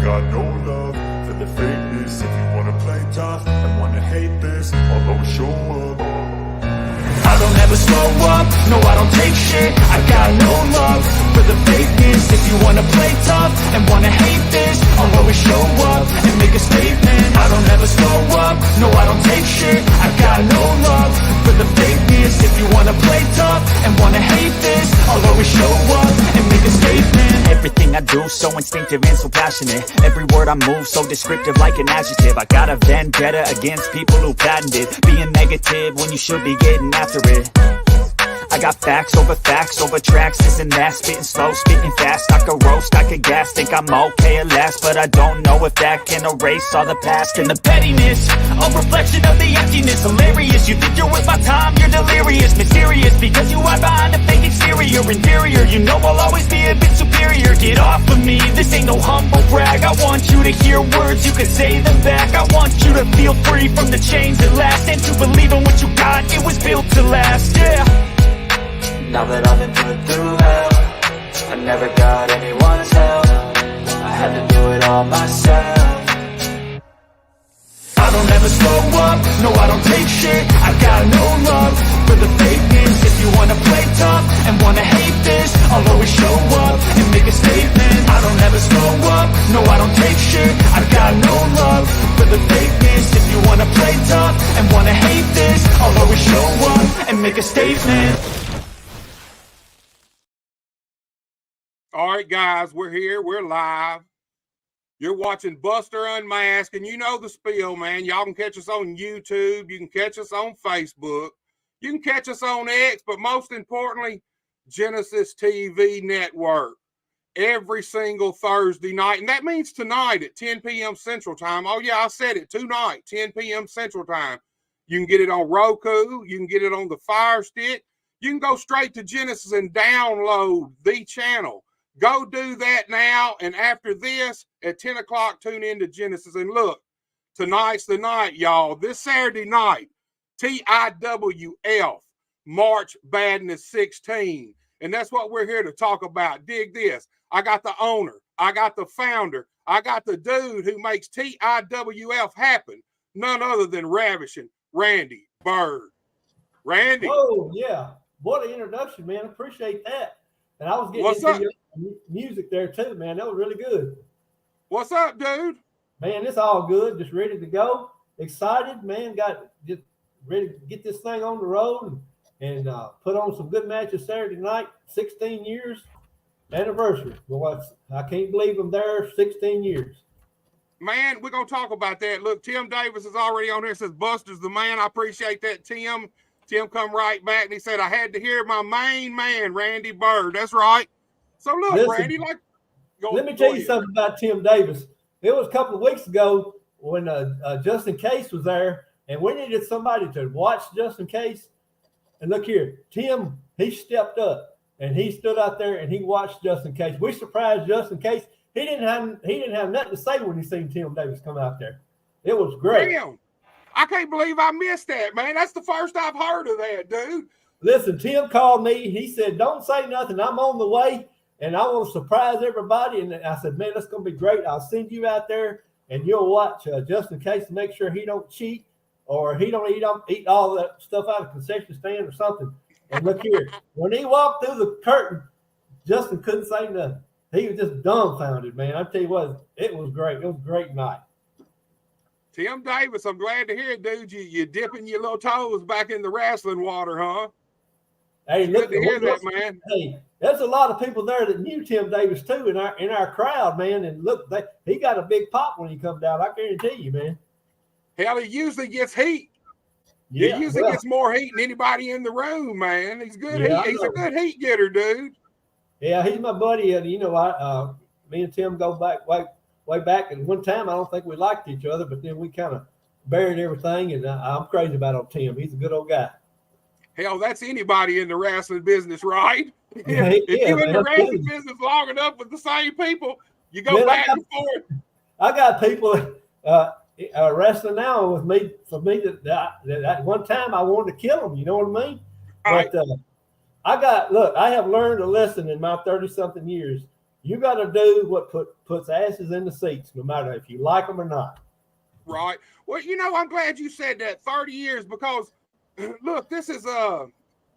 got no love for the fakeness. If you wanna play tough and wanna hate this, I'll always show up. I don't ever slow up, no I don't take shit. I got no love for the fakeness. If you wanna play tough and wanna hate this, I'll always show up and make a statement. I don't ever slow up, no I don't take shit. I got no love for the fakeness. If you wanna play tough and wanna hate this, I'll always show up and make a statement. Everything I do so instinctive and so passionate. Every word I move so descriptive like an adjective. I got a vendetta against people who patented being negative when you should be getting after it. I got facts over tracks, this and that. Spitting slow, spitting fast. I could roast, I could gas. Think I'm okay at last, but I don't know if that can erase all the past. And the pettiness, a reflection of the emptiness. Hilarious, you think you're worth my time, you're delirious. Mysterious, because you hide behind a fake exterior. Inferior, you know I'll always be a bit superior. Get off of me, this ain't no humble brag. I want you to hear words, you can say them back. I want you to feel free from the chains that last, and to believe in what you got, it was built to last, yeah. Now that I've been put through hell, I never got anyone's help. I had to do it all myself. I don't ever slow up, no I don't take shit. I got no love for the fakeness. If you wanna play tough and wanna hate this, I'll always show up and make a statement. I don't ever slow up, no I don't take shit. I got no love for the fakeness. If you wanna play tough and wanna hate this, I'll always show up and make a statement. All right, guys, we're here. We're live. You're watching Buster Unmasked, and you know the spiel, man. Y'all can catch us on YouTube. You can catch us on Facebook. You can catch us on X, but most importantly, Genesis TV Network. Every single Thursday night, and that means tonight at 10 p.m. Central Time. Oh, yeah, I said it, tonight, 10 p.m. Central Time. You can get it on Roku. You can get it on the Fire Stick. You can go straight to Genesis and download the channel. Go do that now, and after this, at 10 o'clock, tune into Genesis. And look, tonight's the night, y'all. This Saturday night, Tiwf, March Madness 16. And that's what we're here to talk about. Dig this. I got the owner. I got the founder. I got the dude who makes Tiwf happen. None other than Ravishing Randy Byrd. Randy. Oh, yeah. What an introduction, man. Appreciate that. And I was getting into your music there too, man. That was really good. What's up, dude? Man, it's all good. Just ready to go. Excited, man. Got just ready to get this thing on the road and put on some good matches Saturday night. 16 years anniversary. Well, I can't believe I'm there. 16 years. Man, we're going to talk about that. Look, Tim Davis is already on there. Says Buster's the man. I appreciate that, Tim. Tim come right back and he said, I had to hear my main man, Randy Byrd. That's right. So look, listen, Randy, let me tell you something about Tim Davis. It was a couple of weeks ago when Justin Case was there, and we needed somebody to watch Justin Case. And look here, Tim, he stepped up and he stood out there and he watched Justin Case. We surprised Justin Case. He didn't have nothing to say when he seen Tim Davis come out there. It was great. Damn. I can't believe I missed that, man. That's the first I've heard of that, dude. Listen, Tim called me. He said, don't say nothing. I'm on the way, and I want to surprise everybody. And I said, man, that's going to be great. I'll send you out there, and you'll watch just in case to make sure he don't cheat or he don't eat all that stuff out of the concession stand or something. And look here, when he walked through the curtain, Justin couldn't say nothing. He was just dumbfounded, man. I tell you what, it was great. It was a great night. Tim Davis, I'm glad to hear it, dude. You dipping your little toes back in the wrestling water, huh? Hey, look, good to hear that, man. Hey, there's a lot of people there that knew Tim Davis too in our crowd, man. And look, he got a big pop when he comes out. I guarantee you, man. Hell, he usually gets heat. Yeah, he usually gets more heat than anybody in the room, man. He's good. Yeah, he's a good heat getter, dude. Yeah, he's my buddy, and you know, me and Tim go back way back. And one time, I don't think we liked each other, but then we kind of buried everything. And I'm crazy about old Tim. He's a good old guy. Hell, that's anybody in the wrestling business, right? Yeah, if you're in the wrestling business long enough with the same people, you go back and forth. I got people wrestling now with me for me that one time I wanted to kill them. You know what I mean? Right. But I have learned a lesson in my 30-something years. you got to do what puts asses in the seats, no matter if you like them or not. Right. Well, I'm glad you said that. 30 years, because look, this is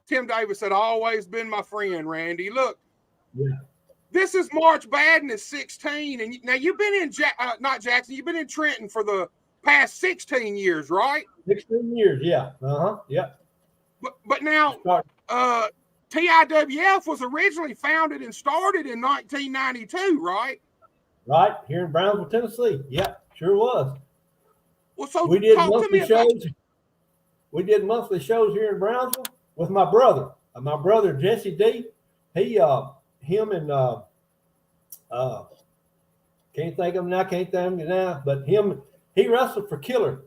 Tim Davis had always been my friend, Randy. Look, Yeah. This is March Madness 16, and now you've been in not Jackson, you've been in Trenton for the past 16 years, right? 16 years, yeah. Yeah. But now, TIWF was originally founded and started in 1992, right? Right here in Brownsville, Tennessee. Yeah, sure was. Well, so we did talk to me about shows. We did monthly shows here in Brownsville with my brother. My brother Jesse D. Him and can't think of him now. Can't think of him now. But he wrestled for Killer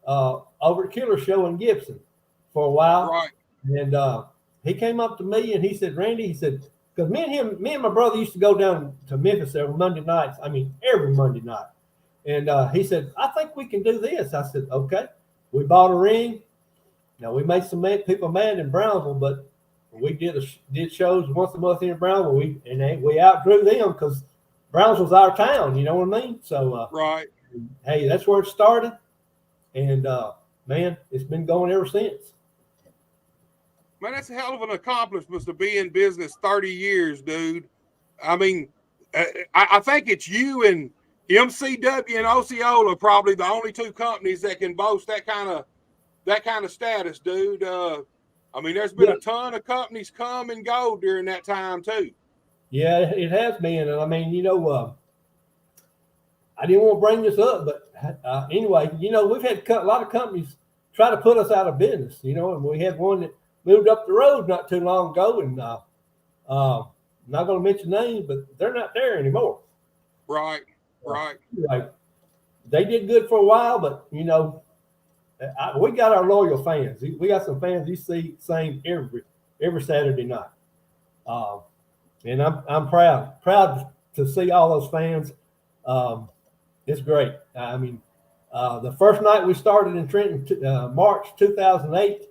over at Killer Show in Gibson for a while. right. And he came up to me and he said, Randy, he said, because me and my brother used to go down to Memphis every Monday nights. I mean, every Monday night. And he said, I think we can do this. I said, okay. We bought a ring. Now, we made some people mad in Brownsville, but we did shows once a month here in Brownsville. We outdrew them because Brownsville's our town. You know what I mean? So, right. Hey, that's where it started. And, man, it's been going ever since. Man, that's a hell of an accomplishment to be in business 30 years, dude. I mean, I think it's you and MCW and Osceola probably the only two companies that can boast that kind of status, dude. I mean, there's been a ton of companies come and go during that time too. Yeah, it has been, and I mean, I didn't want to bring this up, but anyway, we've had a lot of companies try to put us out of business, and we had one that moved up the road not too long ago, and I'm not going to mention names, but they're not there anymore. Right. Like, they did good for a while, but we got our loyal fans. We got some fans you see sing every Saturday night, and I'm proud to see all those fans. It's great. I mean, the first night we started in Trenton, March 2008,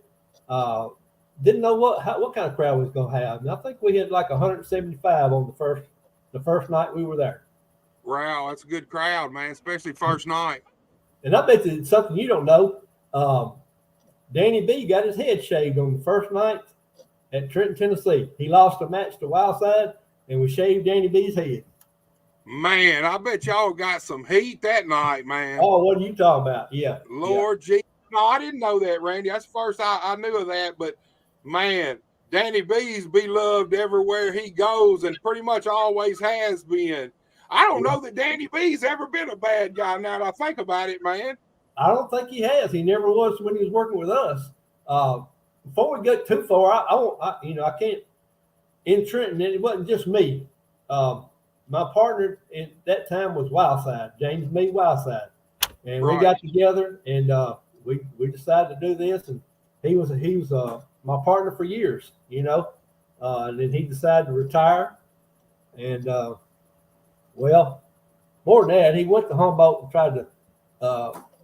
didn't know what kind of crowd we was going to have, and I think we had like 175 on the first night we were there. Wow, that's a good crowd, man, especially first night. And I bet it's something you don't know. Danny B got his head shaved on the first night at Trenton, Tennessee. He lost a match to Wildside, and we shaved Danny B's head. Man, I bet y'all got some heat that night, man. Oh, what are you talking about? Yeah. Lord Jesus. No, I didn't know that, Randy. That's the first I knew of that. But, man, Danny B's beloved everywhere he goes and pretty much always has been. I don't know that Danny B's ever been a bad guy now that I think about it, man. I don't think he has. He never was when he was working with us. Before we get too far, I can't. In Trenton, it wasn't just me. My partner at that time was Wildside, James Me Wildside, and we got together and we decided to do this. And he was my partner for years, and then he decided to retire. And well, more than that, he went to Humboldt and tried to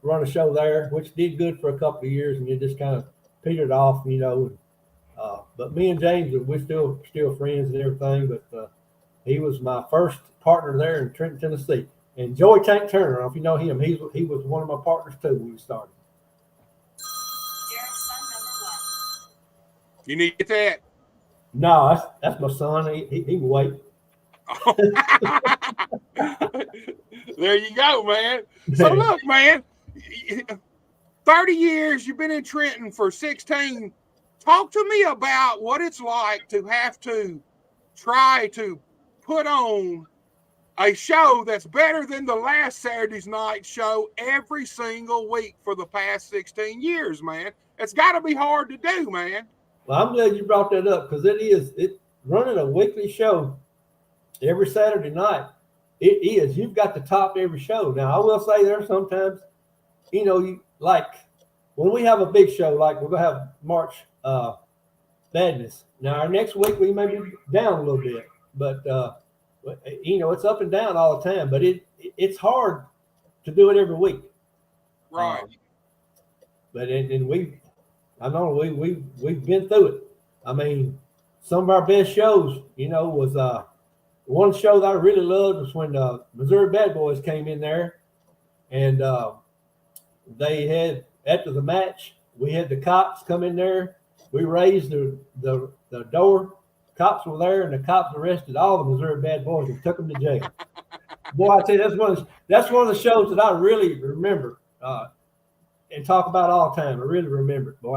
run a show there, which did good for a couple of years, and it just kind of petered off, but me and James, we're still friends and everything. But he was my first partner there in Trenton, Tennessee. And Joey Tank Turner, I don't know if you know him, he was one of my partners too when we started. You need to get that. No, that's my son. He can wait. There you go, man. So look, man, 30 years, you've been in Trenton for 16. Talk to me about what it's like to have to try to put on a show that's better than the last Saturday's night show every single week for the past 16 years, man. It's got to be hard to do, man. Well, I'm glad you brought that up because it running a weekly show every Saturday night. It is. You've got to top every show. Now, I will say there sometimes, like when we have a big show, like we're going to have March Madness. Now, our next week, we may be down a little bit, but, it's up and down all the time, but it's hard to do it every week. Right. But we've been through it. I mean, some of our best shows, was one show that I really loved was when Missouri Bad Boys came in there, and they had, after the match, we had the cops come in there. We raised the door. Cops were there, and the cops arrested all the Missouri Bad Boys and took them to jail. Boy, I tell you, that's one of the shows that I really remember and talk about all the time. I really remember it. Boy,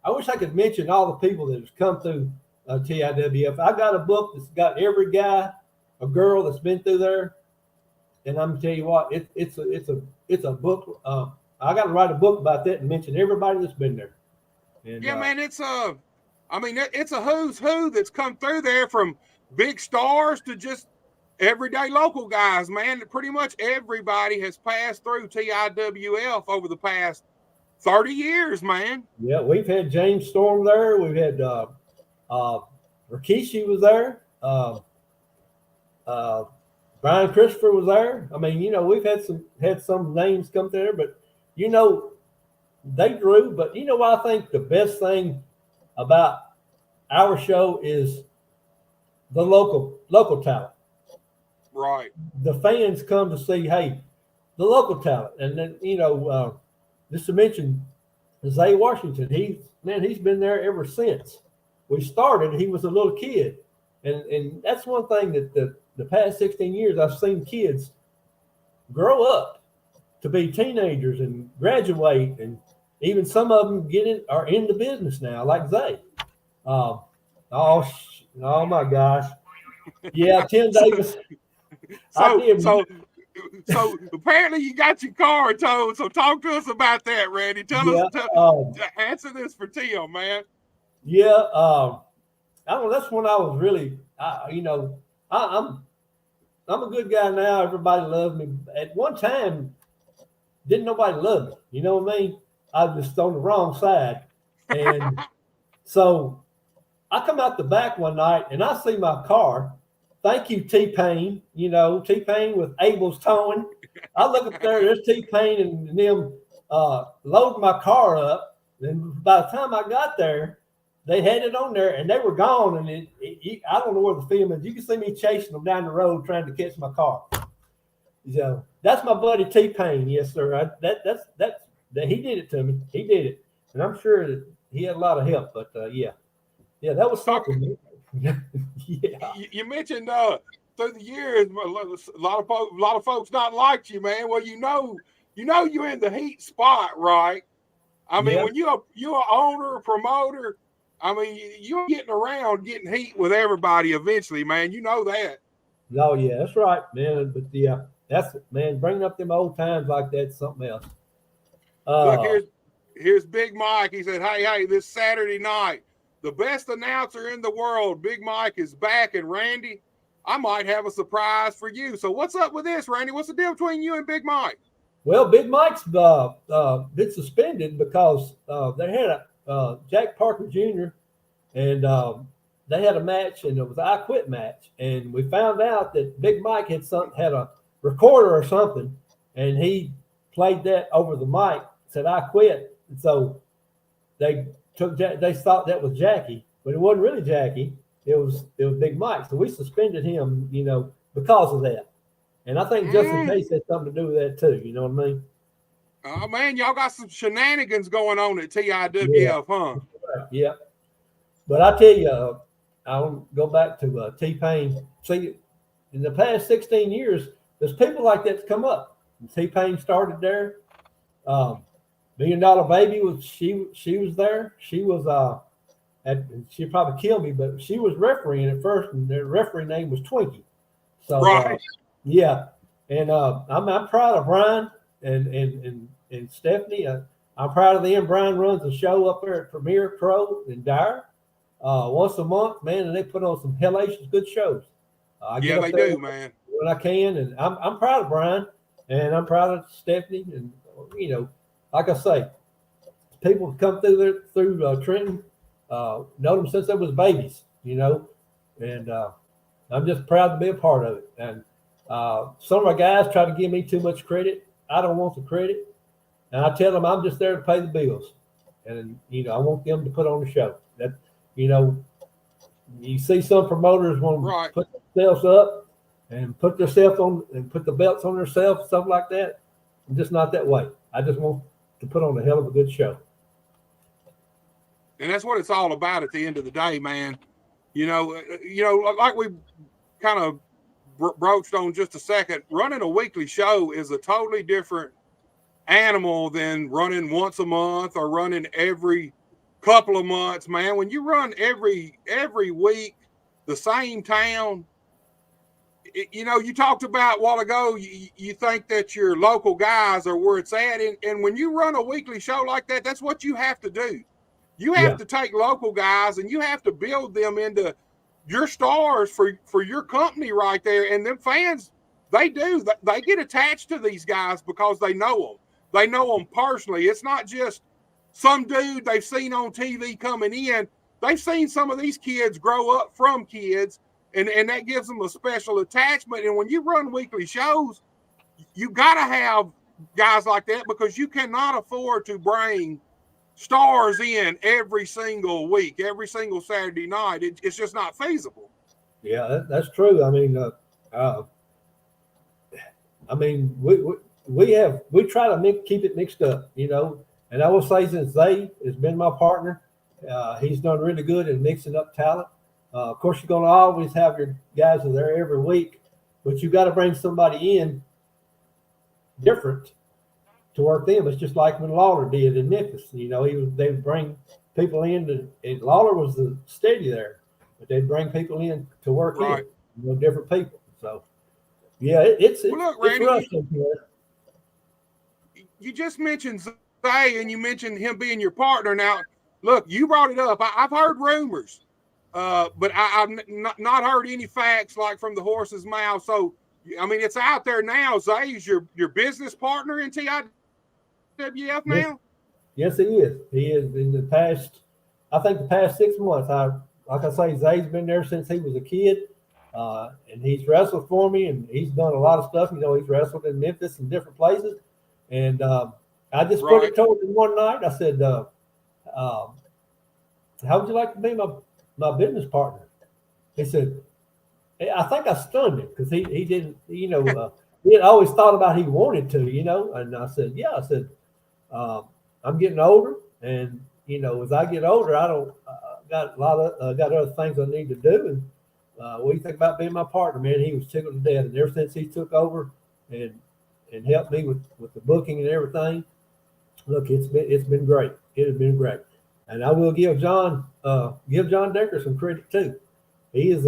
I wish I could mention all the people that have come through TIWF. I got a book that's got every guy, a girl that's been through there, and I'm gonna tell you what, it's a book. I got to write a book about that and mention everybody that's been there. And, yeah, man, it's a who's who that's come through there, from big stars to just everyday local guys, man. Pretty much everybody has passed through TIWF over the past 30 years, man. Yeah, we've had James Storm there. We've had Rikishi was there. Brian Christopher was there. I mean, we've had some names come there, but they drew. But what I think the best thing about our show is the local talent. Right. The fans come to see, hey, the local talent. And then, just to mention Zay Washington, he's been there ever since we started. He was a little kid. And that's one thing that the past 16 years I've seen kids grow up to be teenagers and graduate, and even some of them are in the business now, like Zay. Oh my gosh. Yeah, Tim Davis. So apparently you got your car towed. So talk to us about that, Randy. Answer this for Tim, man. Yeah, I don't know. That's when I was really, I'm a good guy now. Everybody loved me. At one time, didn't nobody love me. You know what I mean? I was just on the wrong side. And so I come out the back one night and I see my car. Thank you, T-Pain. T-Pain with Abel's Towing. I look up there's T-Pain and them loading my car up. And by the time I got there, they had it on there and they were gone. And I don't know where the film is. You can see me chasing them down the road trying to catch my car. So that's my buddy T-Pain. Yes, sir. He did it to me. He did it. And I'm sure that he had a lot of help. But yeah, that was something. Yeah. You mentioned through the years, a lot of folks not liked you, man. Well, you're in the heat spot, right? I mean, when you're an owner, promoter, I mean, you're getting around, getting heat with everybody eventually, man. You know that. Oh yeah, that's right, man. But yeah, that's man, bringing up them old times like that's something else. Look, here's Big Mike. He said, "Hey, this Saturday night, the best announcer in the world, Big Mike, is back, and Randy, I might have a surprise for you." So what's up with this, Randy? What's the deal between you and Big Mike? Well, Big Mike's been suspended because they had a Jack Parker Jr. and they had a match, and it was an I Quit match, and we found out that Big Mike had a recorder or something, and he played that over the mic, said I quit, and so they thought that was Jackie, but it wasn't really Jackie. It was Big Mike. So we suspended him, because of that. And I think Justin Case had something to do with that too. You know what I mean? Oh man, y'all got some shenanigans going on at TIWF, huh? Yeah. But I tell you, I'll go back to T-Pain. See, in the past 16 years, there's people like that come up. T-Pain started there. $1 Million Baby she was there. She was she probably killed me, but she was refereeing at first, and the referee name was Twinkie. So right. Yeah, and I'm proud of Brian and Stephanie. I'm proud of them. Brian runs a show up there at Premier Pro in Dyer once a month, man, and they put on some hellacious good shows. Yeah, they do, man. When I can, and I'm proud of Brian, and I'm proud of Stephanie, and like I say, people come through Trenton, know them since they was babies, and I'm just proud to be a part of it. And some of my guys try to give me too much credit. I don't want the credit, and I tell them I'm just there to pay the bills, and I want them to put on the show. That you see some promoters want to put themselves up, and put themselves on and put the belts on themselves, stuff like that. I'm just not that way. I just want to put on a hell of a good show. And that's what it's all about at the end of the day, man. You know, like we kind of broached on just a second, running a weekly show is a totally different animal than running once a month or running every couple of months, man. When you run every week the same town, you talked about a while ago, you think that your local guys are where it's at, and when you run a weekly show like that, that's what you have to do. You have to take local guys and you have to build them into your stars for your company right there. And them fans, they get attached to these guys because they know them. They know them personally. It's not just some dude they've seen on TV coming in. They've seen some of these kids grow up from kids, and that gives them a special attachment. And when you run weekly shows, you got to have guys like that because you cannot afford to bring stars in every single week, every single Saturday night. It's just not feasible. Yeah, that's true. I mean, we try to keep it mixed up, And I will say, since Zay has been my partner, he's done really good in mixing up talent. Of course, you're going to always have your guys that are there every week, but you got to bring somebody in different to work them. It's just like when Lawler did in Memphis. They would bring people in, and Lawler was the steady there, but they'd bring people in to work in, different people. So, yeah, it's Randy, rough. You just mentioned Zay, and you mentioned him being your partner. Now, look, you brought it up. I've heard rumors, but I've not heard any facts like from the horse's mouth. So, I mean, it's out there now. Zay's your business partner in TIWF now? Yes, he is. He is in the past, I think the past 6 months. Like I say, Zay's been there since he was a kid, and he's wrestled for me, and he's done a lot of stuff. He's wrestled in Memphis and different places. And I just put it told him one night. I said, how would you like to be my business partner? He said, I think I stunned him because he didn't, he had always thought about he wanted to, And I said, yeah. I said, I'm getting older, and as I get older, I don't got got other things I need to do. And what do you think about being my partner, man? He was tickled to death, and ever since he took over and helped me with the booking and everything, look, it's been great. It has been great, and I will give John Decker some credit too. He is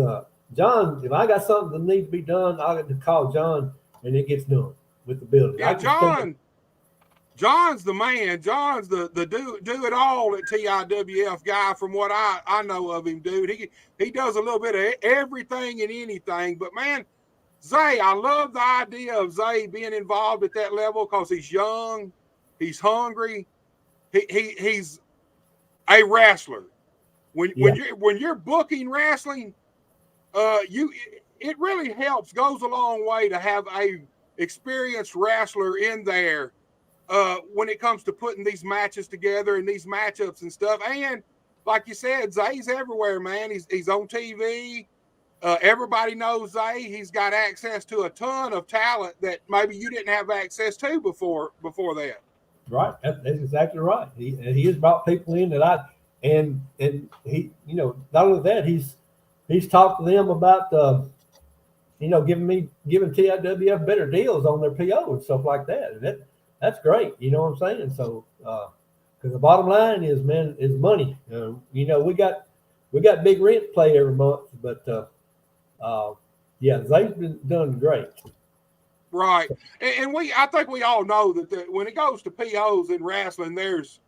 John. If I got something that needs to be done, I got to call John, and it gets done with the building. Yeah, John's the man. John's the do it all at TIWF guy. From what I know of him, dude, he does a little bit of everything and anything. But man, Zay, I love the idea of Zay being involved at that level because he's young, he's hungry, he's a wrestler. When you're booking wrestling, it really goes a long way to have a experienced wrestler in there. When it comes to putting these matches together and these matchups and stuff. And like you said, Zay's everywhere, man. He's on TV. Everybody knows Zay. He's got access to a ton of talent that maybe you didn't have access to before that. Right. That's exactly right. He has brought people in that and he, not only that, he's talked to them about, giving TIWF better deals on their PO and stuff like that. And that's great. You know what I'm saying? So, because the bottom line is, man, is money. We got big rent to play every month, but Zay's been done great. Right, and I think we all know that when it goes to POs in wrestling, there's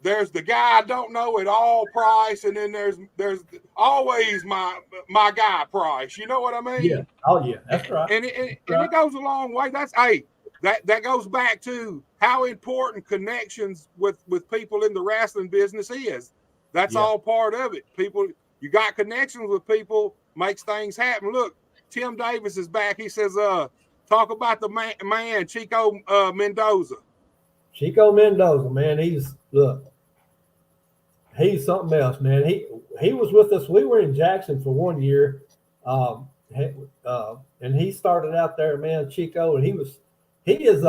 the guy I don't know at all price, and then there's always my guy price. You know what I mean? Yeah. Oh yeah, that's right. And it goes a long way. That goes back to how important connections with people in the wrestling business is. That's all part of it. People, you got connections with people, makes things happen. Look, Tim Davis is back. He says, talk about the man, Chico Mendoza. Chico Mendoza, man, he's something else, man. He was with us. We were in Jackson for 1 year. and he started out there, man, Chico, and he is,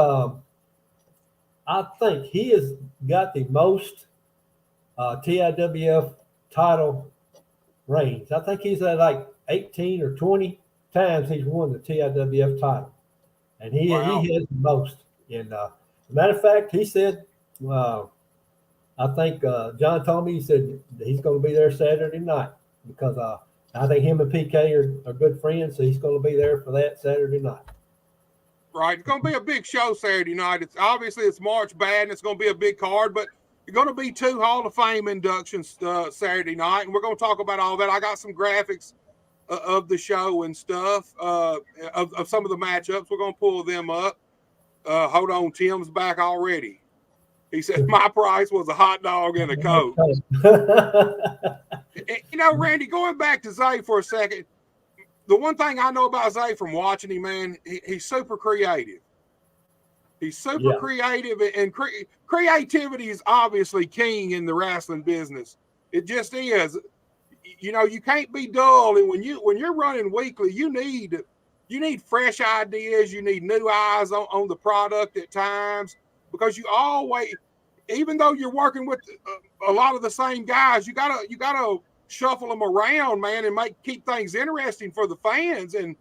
I think he has got the most TIWF title reigns. I think he's at like 18 or 20 times he's won the TIWF title, and he has the most. And matter of fact, he said, I think John told me, he said he's going to be there Saturday night because I think him and PK are good friends, so he's going to be there for that Saturday night. Right, it's going to be a big show Saturday night. It's obviously it's March Bad, and it's going to be a big card, but you're going to be 2 Hall of Fame inductions Saturday night, and we're going to talk about all that. I got some graphics of the show and stuff, of some of the matchups. We're going to pull them up. Hold on, Tim's back already. He said my price was a hot dog and a Coke. You know, Randy, going back to Zay for a second, the one thing I know about Zay from watching him, man, he's super creative. He's super creative, and creativity is obviously king in the wrestling business. It just is. You know, you can't be dull, and when you're running weekly, you need fresh ideas. You need new eyes on the product at times, because you always, even though you're working with a lot of the same guys, you gotta shuffle them around, man, and keep things interesting for the fans. And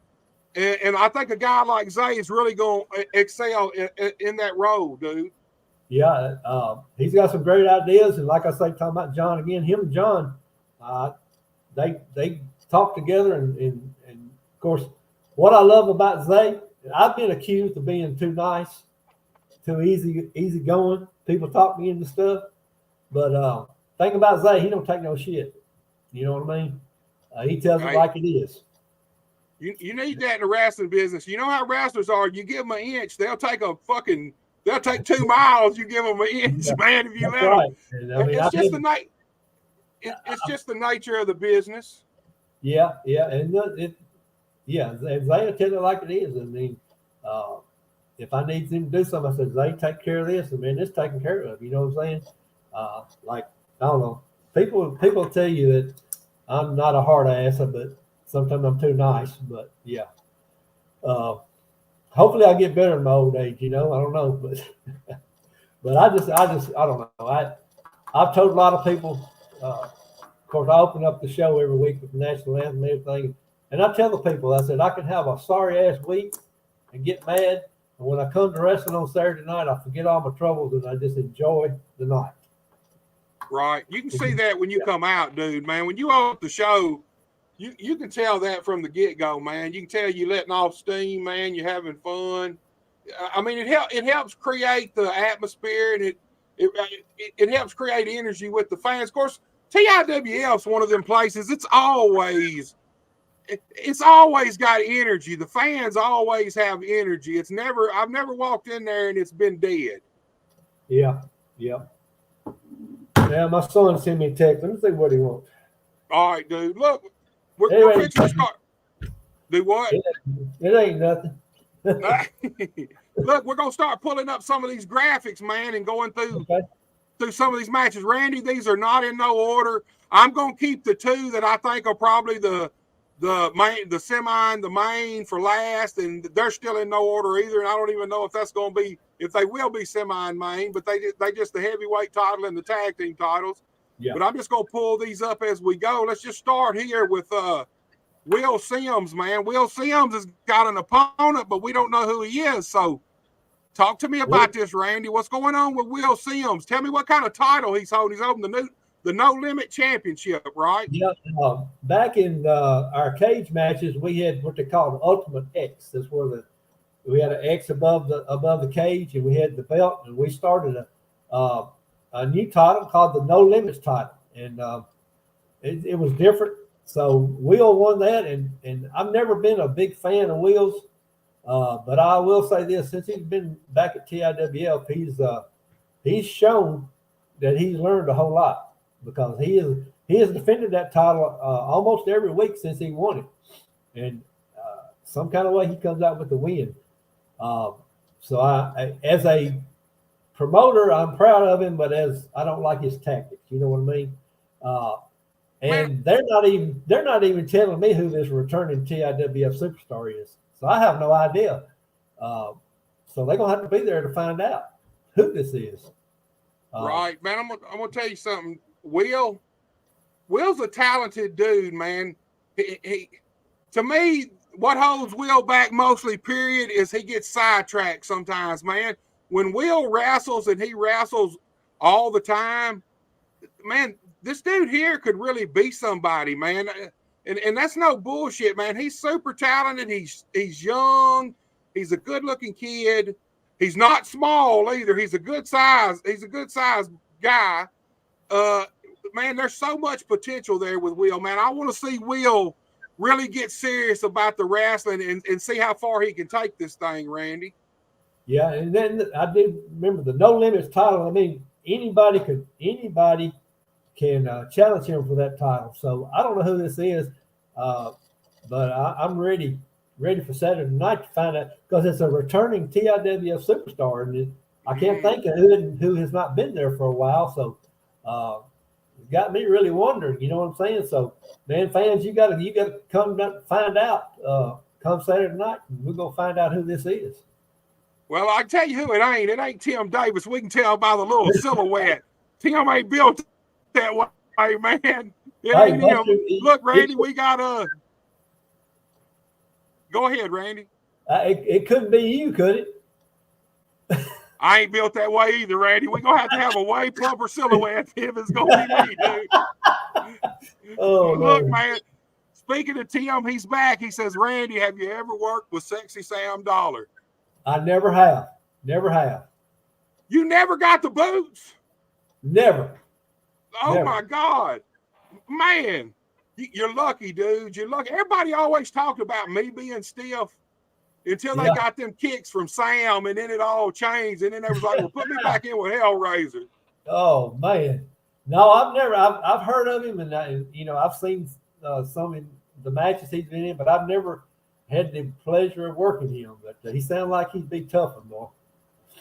I think a guy like Zay is really going to excel in that role, dude. Yeah, he's got some great ideas, and like I say, talking about John again, him and John, they talk together, and of course, what I love about Zay, I've been accused of being too nice, too easy going. People talk me into stuff, but thing about Zay, he don't take no shit. You know what I mean? He tells it like it is. You need that in the wrestling business. You know how wrestlers are. You give them an inch, they'll take 2 miles. You give them an inch, man. If you let them, I mean, it's just the nature of the business. Yeah, and and Zay will tell it like it is. I mean, if I need him to do something, I said, Zay, take care of this, and man, it's taken care of. You know what I'm saying? Like, I don't know. People tell you that I'm not a hard ass, but sometimes I'm too nice. But yeah, hopefully I get better in my old age. You know, I don't know, but I don't know. I've told a lot of people. Of course, I open up the show every week with the national anthem and everything, and I tell the people, I said, I can have a sorry ass week and get mad, and when I come to wrestling on Saturday night, I forget all my troubles and I just enjoy the night. Right. You can see that when you come out, dude, man. When you open the show, you can tell that from the get-go, man. You can tell you're letting off steam, man. You're having fun. I mean, it helps create the atmosphere, and it helps create energy with the fans. Of course, TIWF is one of them places. It's always got energy. The fans always have energy. I've never walked in there and it's been dead. Yeah. Yeah, my son sent me a text. Let me see what he wants. All right, dude. Look, we're fixing to start. Do what? It ain't nothing. Look, we're gonna start pulling up some of these graphics, man, and going through some of these matches. Randy, these are not in no order. I'm gonna keep the 2 that I think are probably the main, the semi, and the main for last, and they're still in no order either. And I don't even know if they will be semi and main, but they just the heavyweight title and the tag team titles. Yeah. But I'm just gonna pull these up as we go. Let's just start here with Will Sims, man. Will Sims has got an opponent, but we don't know who he is. So talk to me about this, Randy. What's going on with Will Sims? Tell me what kind of title he's holding. He's holding the No Limit Championship, right? Yeah. Back in our cage matches, we had what they call the Ultimate X. That's where we had an X above the cage, and we had the belt, and we started a new title called the No Limits title, and it was different. So Will won that, and I've never been a big fan of Will's, but I will say this: since he's been back at TIWF, he's shown that he's learned a whole lot, because he has defended that title almost every week since he won it, and some kind of way he comes out with the win. So I as a promoter, I'm proud of him, but as I don't like his tactics. You know what I mean? And they're not even telling me who this returning TIWF superstar is. So I have no idea. So they're gonna have to be there to find out who this is. Right, man. I'm gonna tell you something. Will's a talented dude, man. He to me, what holds Will back mostly, period, is he gets sidetracked sometimes, man. When Will wrestles and he wrestles all the time, man, this dude here could really be somebody, man. And that's no bullshit, man. He's super talented. He's young. He's a good-looking kid. He's not small either. He's a good size. He's a good size guy. Man, there's so much potential there with Will, man. I want to see Will really get serious about the wrestling and see how far he can take this thing, Randy. Yeah, and then I did remember the No Limits title. I mean, anybody can challenge him for that title. So I don't know who this is, but I'm ready for Saturday night to find out, because it's a returning TIWF superstar, and I can't think of who has not been there for a while. So it got me really wondering. You know what I'm saying? So, man, fans, you got to come find out. Come Saturday night, and we're gonna find out who this is. Well, I tell you who it ain't. It ain't Tim Davis. We can tell by the little silhouette. Tim ain't built that way, man. It ain't him. Look, Randy, we got Go ahead, Randy. It couldn't be you, could it? I ain't built that way either, Randy. We're going to have a way plumper silhouette if it's going to be me, dude. Oh, look, man, speaking of Tim, he's back. He says, Randy, have you ever worked with Sexy Sam Dollar? I never have. Never have. You never got the boots? Never. Oh, never. My God. Man, you're lucky, dude. You're lucky. Everybody always talked about me being stiff until they got them kicks from Sam, and then it all changed. And then they was like, well, put me back in with Hellraiser. Oh, man. No, I've heard of him, and I've seen some in the matches he's been in, but I've never had the pleasure of working him. But he sounds like he'd be tough, boy.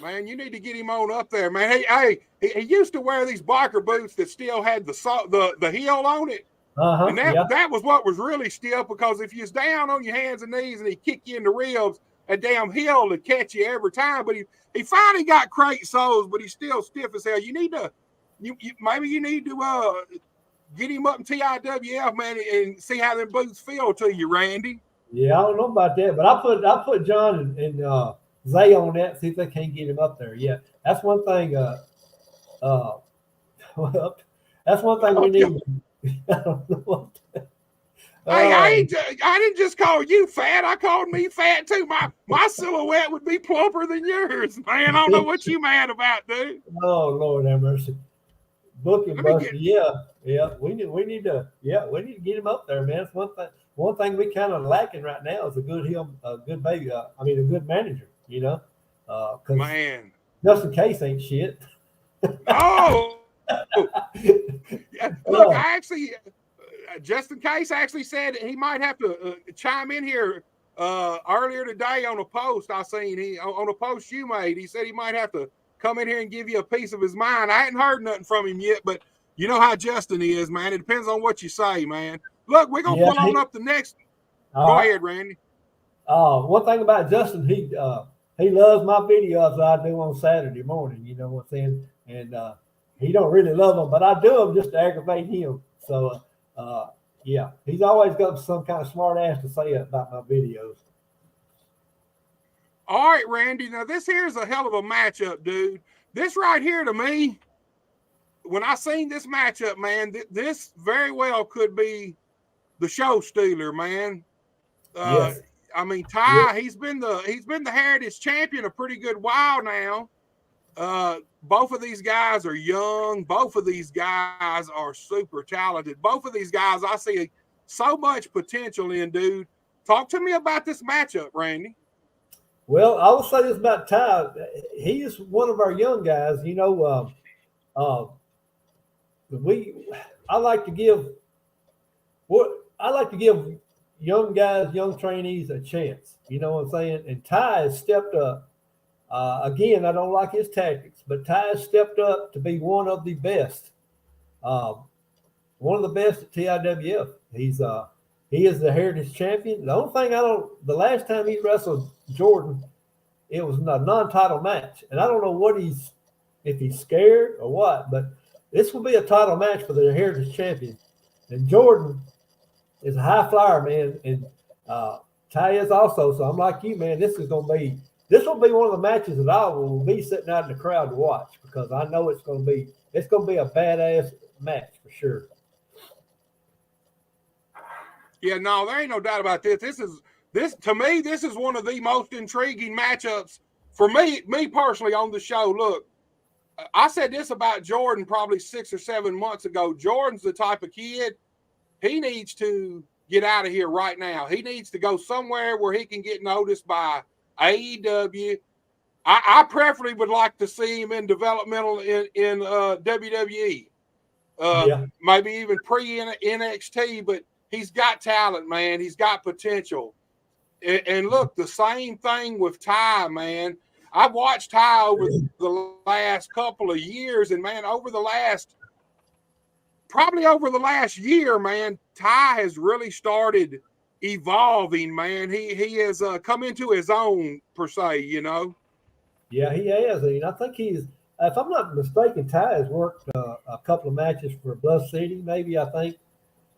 Man, you need to get him on up there, man. He used to wear these biker boots that still had the heel on it. Uh-huh, and that was what was really stiff, because if you was down on your hands and knees and he kick you in the ribs, a damn heel would catch you every time. But he finally got great soles, but he's still stiff as hell. You need to maybe you need to get him up in TIWF, man, and see how them boots feel to you, Randy. Yeah, I don't know about that, but I put John and Zay on that, see if they can't get him up there. Yeah, that's one thing. That's one thing we need. I don't know what. Hey, I didn't just call you fat. I called me fat too. My silhouette would be plumper than yours, man. I don't know what you mad about, dude. Oh, Lord have mercy. Booking Buster. Yeah. We need to get him up there, man. It's one thing we kind of lacking right now is a good manager, because man, just in case ain't shit. Oh, yeah. Look, I actually, just in case, actually said he might have to chime in here earlier today on a post I seen. On a post you made, he said he might have to come in here and give you a piece of his mind. I hadn't heard nothing from him yet, but you know how Justin is, man. It depends on what you say, man. Look, we're gonna pull on up the next. Go ahead, Randy. One thing about Justin, he loves my videos that I do on Saturday morning. You know what I'm saying? And he don't really love them, but I do them just to aggravate him. So yeah, he's always got some kind of smart ass to say about my videos. All right, Randy. Now this here's a hell of a matchup, dude. This right here to me, when I seen this matchup, man, this very well could be the show stealer, man. Yes. I mean, Ty, he's been the Heritage Champion a pretty good while now. Both of these guys are young. Both of these guys are super talented. Both of these guys I see so much potential in, dude. Talk to me about this matchup, Randy. Well, I will say this about Ty. He is one of our young guys. I like to give young guys, young trainees a chance. You know what I'm saying? And Ty has stepped up. Again, I don't like his tactics, but Ty has stepped up to be one of the best. one of the best at TIWF. He is the heritage champion. The only thing the last time he wrestled Jordan, it was a non-title match, and I don't know if he's scared or what, but this will be a title match for the heritage champion. And Jordan is a high flyer, man, and Ty is also. So I'm like you, man. This will be one of the matches that I will be sitting out in the crowd to watch, because I know it's going to be a badass match for sure. Yeah, no, there ain't no doubt about this. This to me, this is one of the most intriguing matchups for me personally on the show. Look, I said this about Jordan probably 6 or 7 months ago. Jordan's the type of kid, he needs to get out of here right now. He needs to go somewhere where he can get noticed by AEW. I preferably would like to see him in developmental in WWE. Maybe even pre-NXT, but he's got talent, man. He's got potential. And look, the same thing with Ty, man. I've watched Ty over the last couple of years, and man, over the last year, man, Ty has really started evolving, man. He has come into his own, per se, you know. Yeah, he has. And I think if I'm not mistaken, Ty has worked a couple of matches for Bluff City, maybe, I think.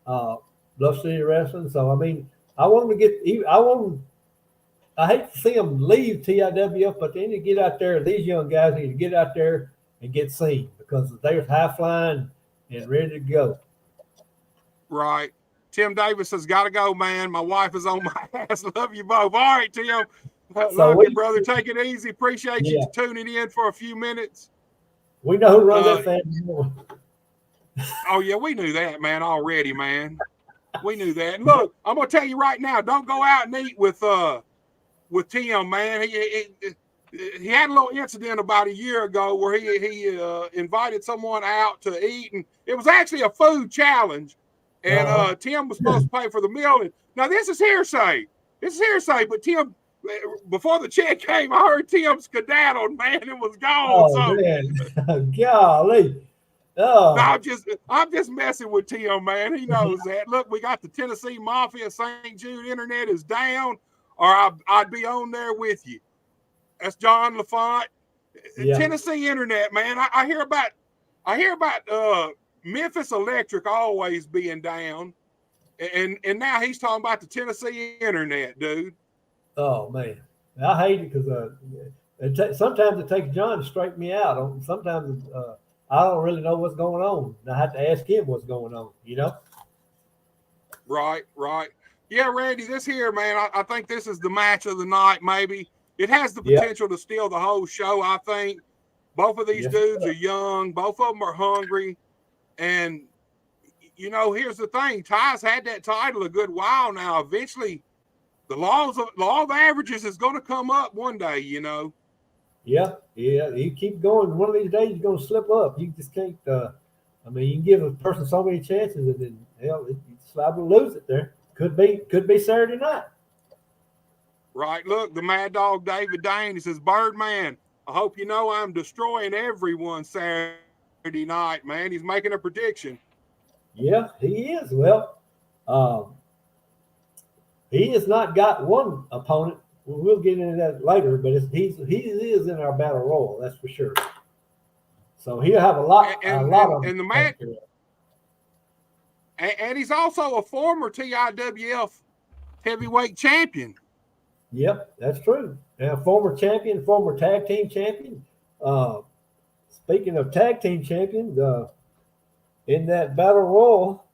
Bluff City Wrestling. So, I mean, I hate to see them leave TIWF, but they need to get out there. These young guys need to get out there and get seen, because they're high flying and ready to go. Right. Tim Davis has got to go, man. My wife is on my ass. Love you both. All right, Tim. Love you, brother. Take it easy. Appreciate you tuning in for a few minutes. We know who runs that family. Oh, yeah, we knew that, man, already, man. We knew that. And look, I'm going to tell you right now, don't go out and eat with Tim, man. He had a little incident about a year ago where he invited someone out to eat, and it was actually a food challenge, and Tim was supposed to pay for the meal. And now this is hearsay. But Tim, before the check came, I heard Tim skedaddled, man, and was gone. Oh, man. Golly. Oh. No, I'm just messing with Tim, man. He knows that. Look, we got the Tennessee Mafia. St. Jude internet is down, or I'd be on there with you. That's John LaFont. Yeah. Tennessee internet, man. I hear about Memphis Electric always being down, and now he's talking about the Tennessee internet, dude. Oh man, I hate it because sometimes it takes John to straighten me out. Sometimes I don't really know what's going on. I have to ask him what's going on, you know? Right. Yeah, Randy, this here, man, I think this is the match of the night, maybe. It has the potential to steal the whole show, I think. Both of these dudes are young. Both of them are hungry. And, you know, here's the thing. Ty's had that title a good while now. Eventually, the law of averages is going to come up one day, you know. Yeah. You keep going. One of these days, you're going to slip up. You just can't. You can give a person so many chances, and then you liable to lose it there. Could be Saturday night. Right. Look, the Mad Dog David Dane, he says, Birdman, I hope you know I'm destroying everyone Saturday night, man. He's making a prediction. Yeah, he is. Well, he has not got one opponent. We'll get into that later, but he is in our battle royal, that's for sure. So he'll have a lot of the match. And he's also a former TIWF heavyweight champion. Yep, that's true. And former champion, former tag team champion. Speaking of tag team champions, in that battle royal,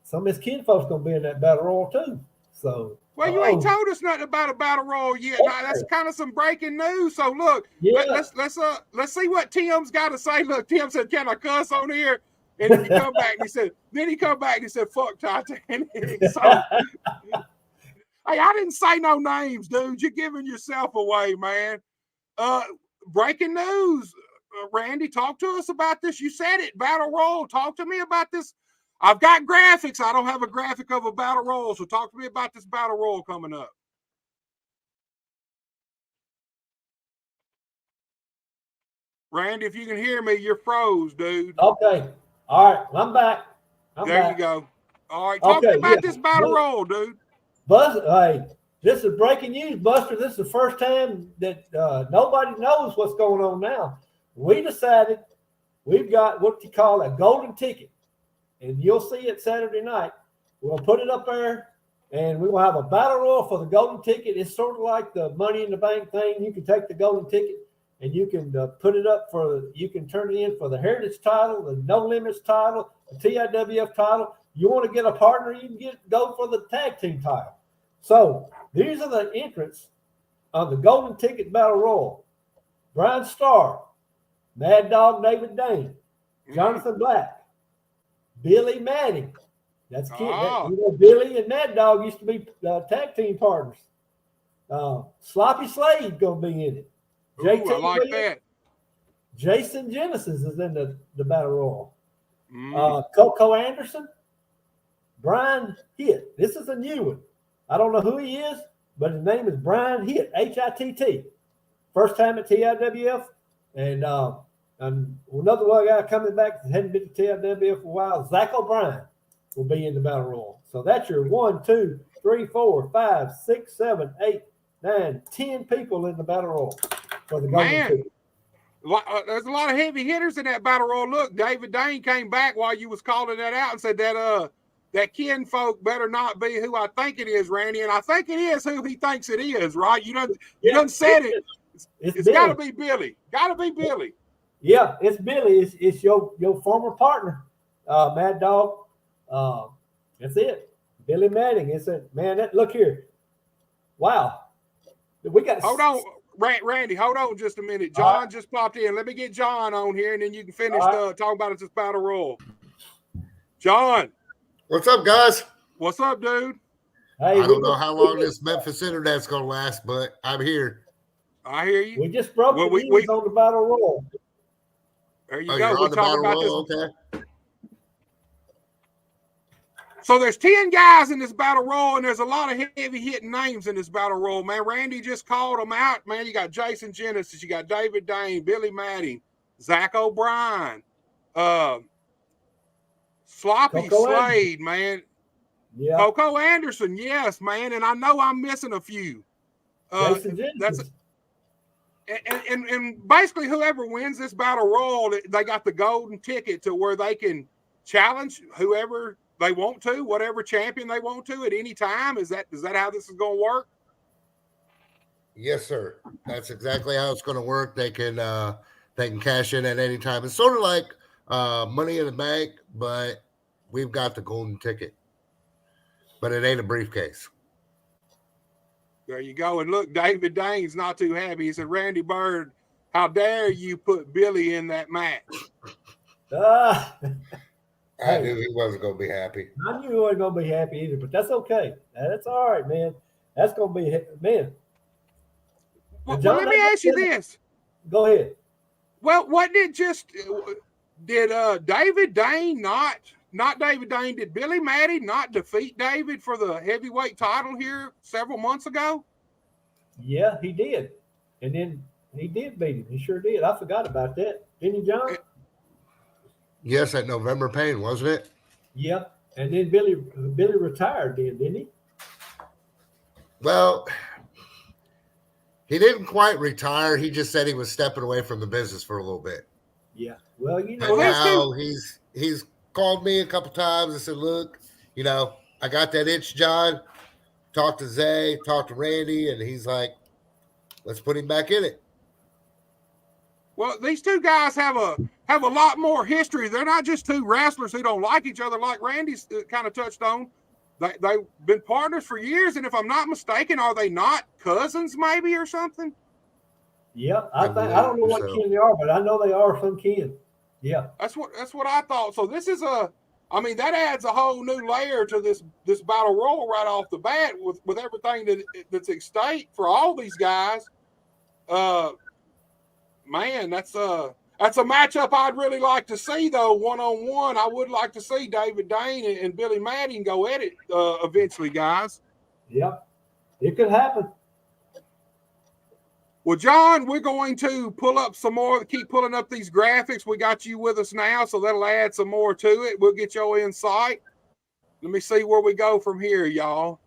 some of his kinfolk's gonna be in that battle royal too. So you ain't told us nothing about a battle royal yet. Now, that's kind of some breaking news. So look, let's see what Tim's got to say. Look, Tim said, "Can I cuss on here?" And then he come back and he said, "Fuck Titanic." So, hey, I didn't say no names, dude. You're giving yourself away, man. Breaking news, Randy. Talk to us about this. You said it, battle royal. Talk to me about this. I've got graphics. I don't have a graphic of a battle royal, so talk to me about this battle royal coming up. Randy, if you can hear me, you're froze, dude. Okay. All right. I'm back. There you go. All right, talk Okay, about yeah. this battle roll, dude. Hey, this is breaking news, Buster. This is the first time that nobody knows what's going on now. We decided we've got what you call a golden ticket, and you'll see it Saturday night. We'll put it up there, and we will have a battle royal for the golden ticket. It's sort of like the Money in the Bank thing. You can take the golden ticket and you can put it up you can turn it in for the Heritage title, the No Limits title, the TIWF title. You want to get a partner, you can go for the tag team title. So these are the entrants of the golden ticket battle royal. Brian Starr, Mad Dog David Dane, Jonathan Black, Billy Manning. That's kid. Billy and Mad Dog used to be tag team partners. Sloppy Slade gonna be in it. Ooh, I like that. Jason Genesis is in the battle royal. Coco Anderson, Brian Hitt. This is a new one. I don't know who he is, but his name is Brian Hitt, Hitt. First time at TIWF, and another one guy coming back that hadn't been to TIWF for a while, Zach O'Brien, will be in the battle royal. So that's your 1, 2, 3, 4, 5, 6, 7, 8, 9, 10 people in the battle royal for the golden ticket. There's a lot of heavy hitters in that battle royal. Look, David Dane came back while you was calling that out and said that kinfolk better not be who I think it is, Randy, and I think it is who he thinks it is, right? You done said it. It's got to be Billy. Got to be Billy. Yeah, it's Billy. It's your former partner, Mad Dog. That's it. Billy Manning. It's a man. Look here. Wow. We got. Hold on, Randy. Hold on just a minute. John just popped in. Let me get John on here, and then you can finish talking about this battle royal. John. What's up, guys? What's up, dude? Hey, I don't know how long this Memphis internet's gonna last, but I'm here. I hear you. We just broke the news on the battle royal. There you go. We're talking about this. Okay. So there's 10 guys in this battle royal, and there's a lot of heavy hitting names in this battle royal, man. Randy just called them out, man. You got Jason Genesis, you got David Dane, Billy Manning, Zach O'Brien, Sloppy Slade, man. Yeah. Coco Anderson, yes, man. And I know I'm missing a few. And basically whoever wins this battle royal, they got the golden ticket to where they can challenge whoever they want to, whatever champion they want to at any time. Is that how this is going to work? Yes, sir. That's exactly how it's going to work. They can cash in at any time. It's sort of like Money in the Bank, but we've got the golden ticket. But it ain't a briefcase. There you go. And look, David Dane's not too happy. He said, Randy Byrd, how dare you put Billy in that match? I knew he wasn't going to be happy. I knew he wasn't going to be happy either, but that's okay. That's all right, man. That's going to be, man. Well, let me ask you this. Go ahead. Well, did David Dane not David Dane, did Billy Matty not defeat David for the heavyweight title here several months ago? Yeah, he did. And then he did beat him. He sure did. I forgot about that. Didn't you, John? Yes, at November Pain, wasn't it? Yeah. And then Billy retired then, didn't he? Well, he didn't quite retire. He just said he was stepping away from the business for a little bit. Yeah. Well, you know. Now he's called me a couple times and said, look, I got that itch, John. Talked to Zay, talked to Randy, and he's like, let's put him back in it. Well, these two guys have a lot more history. They're not just two wrestlers who don't like each other, like Randy's kind of touched on. They've been partners for years, and if I'm not mistaken, are they not cousins maybe or something? Yeah, I don't know what kin they are, but I know they are some kin. Yeah, that's what I thought. So this is that adds a whole new layer to this battle royal right off the bat with everything that's at stake for all these guys. Man, that's a matchup I'd really like to see though, 1-on-1. I would like to see David Dane and Billy Manning go at it eventually, guys. Yep, it could happen. Well, John, we're going to pull up some more, keep pulling up these graphics. We got you with us now, so that'll add some more to it. We'll get your insight. Let me see where we go from here, y'all.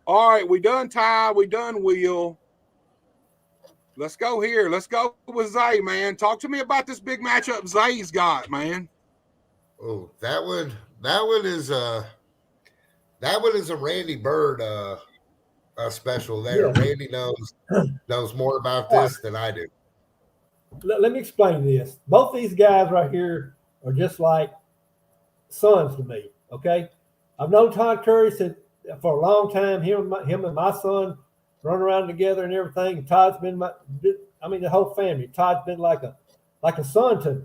All right, we done Ty, we done Will. Let's go here. Let's go with Zay, man. Talk to me about this big matchup Zay's got, man. Oh, that one is a Randy Byrd special there. Yeah. Randy knows more about this than I do. Let me explain this. Both these guys right here are just like sons to me. Okay, I've known Todd Curry for a long time. Him and my son run around together and everything. Todd's been the whole family. Todd's been like a son to me.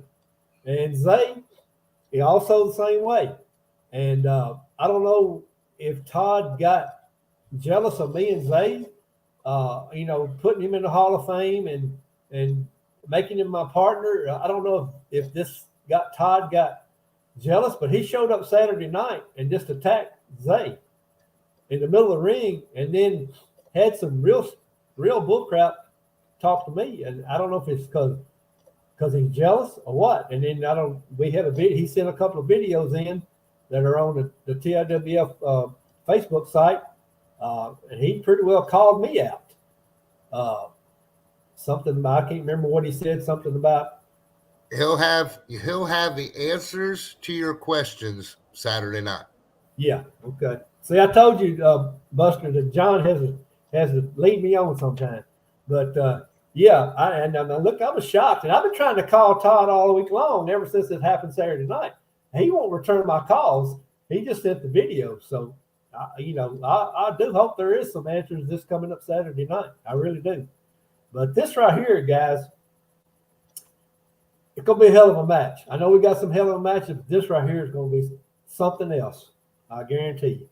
And Zay, he also the same way. And I don't know if Todd got jealous of me and Zay, putting him in the Hall of Fame and making him my partner. I don't know if Todd got jealous, but he showed up Saturday night and just attacked Zay in the middle of the ring, and then had some real bullcrap talk to me. And I don't know if it's because he's jealous or what. And then we had a video. He sent a couple of videos in that are on the TIWF Facebook site. And he pretty well called me out. Something I can't remember what he said. Something about he'll have the answers to your questions Saturday night. Yeah. Okay. See, I told you, Buster, that John has to lead me on sometime. But yeah, I was shocked, and I've been trying to call Todd all week long, ever since it happened Saturday night. He won't return my calls. He just sent the video. So, I do hope there is some answers this coming up Saturday night. I really do. But this right here, guys, it's going to be a hell of a match. I know we got some hell of a matches, but this right here is going to be something else. I guarantee you.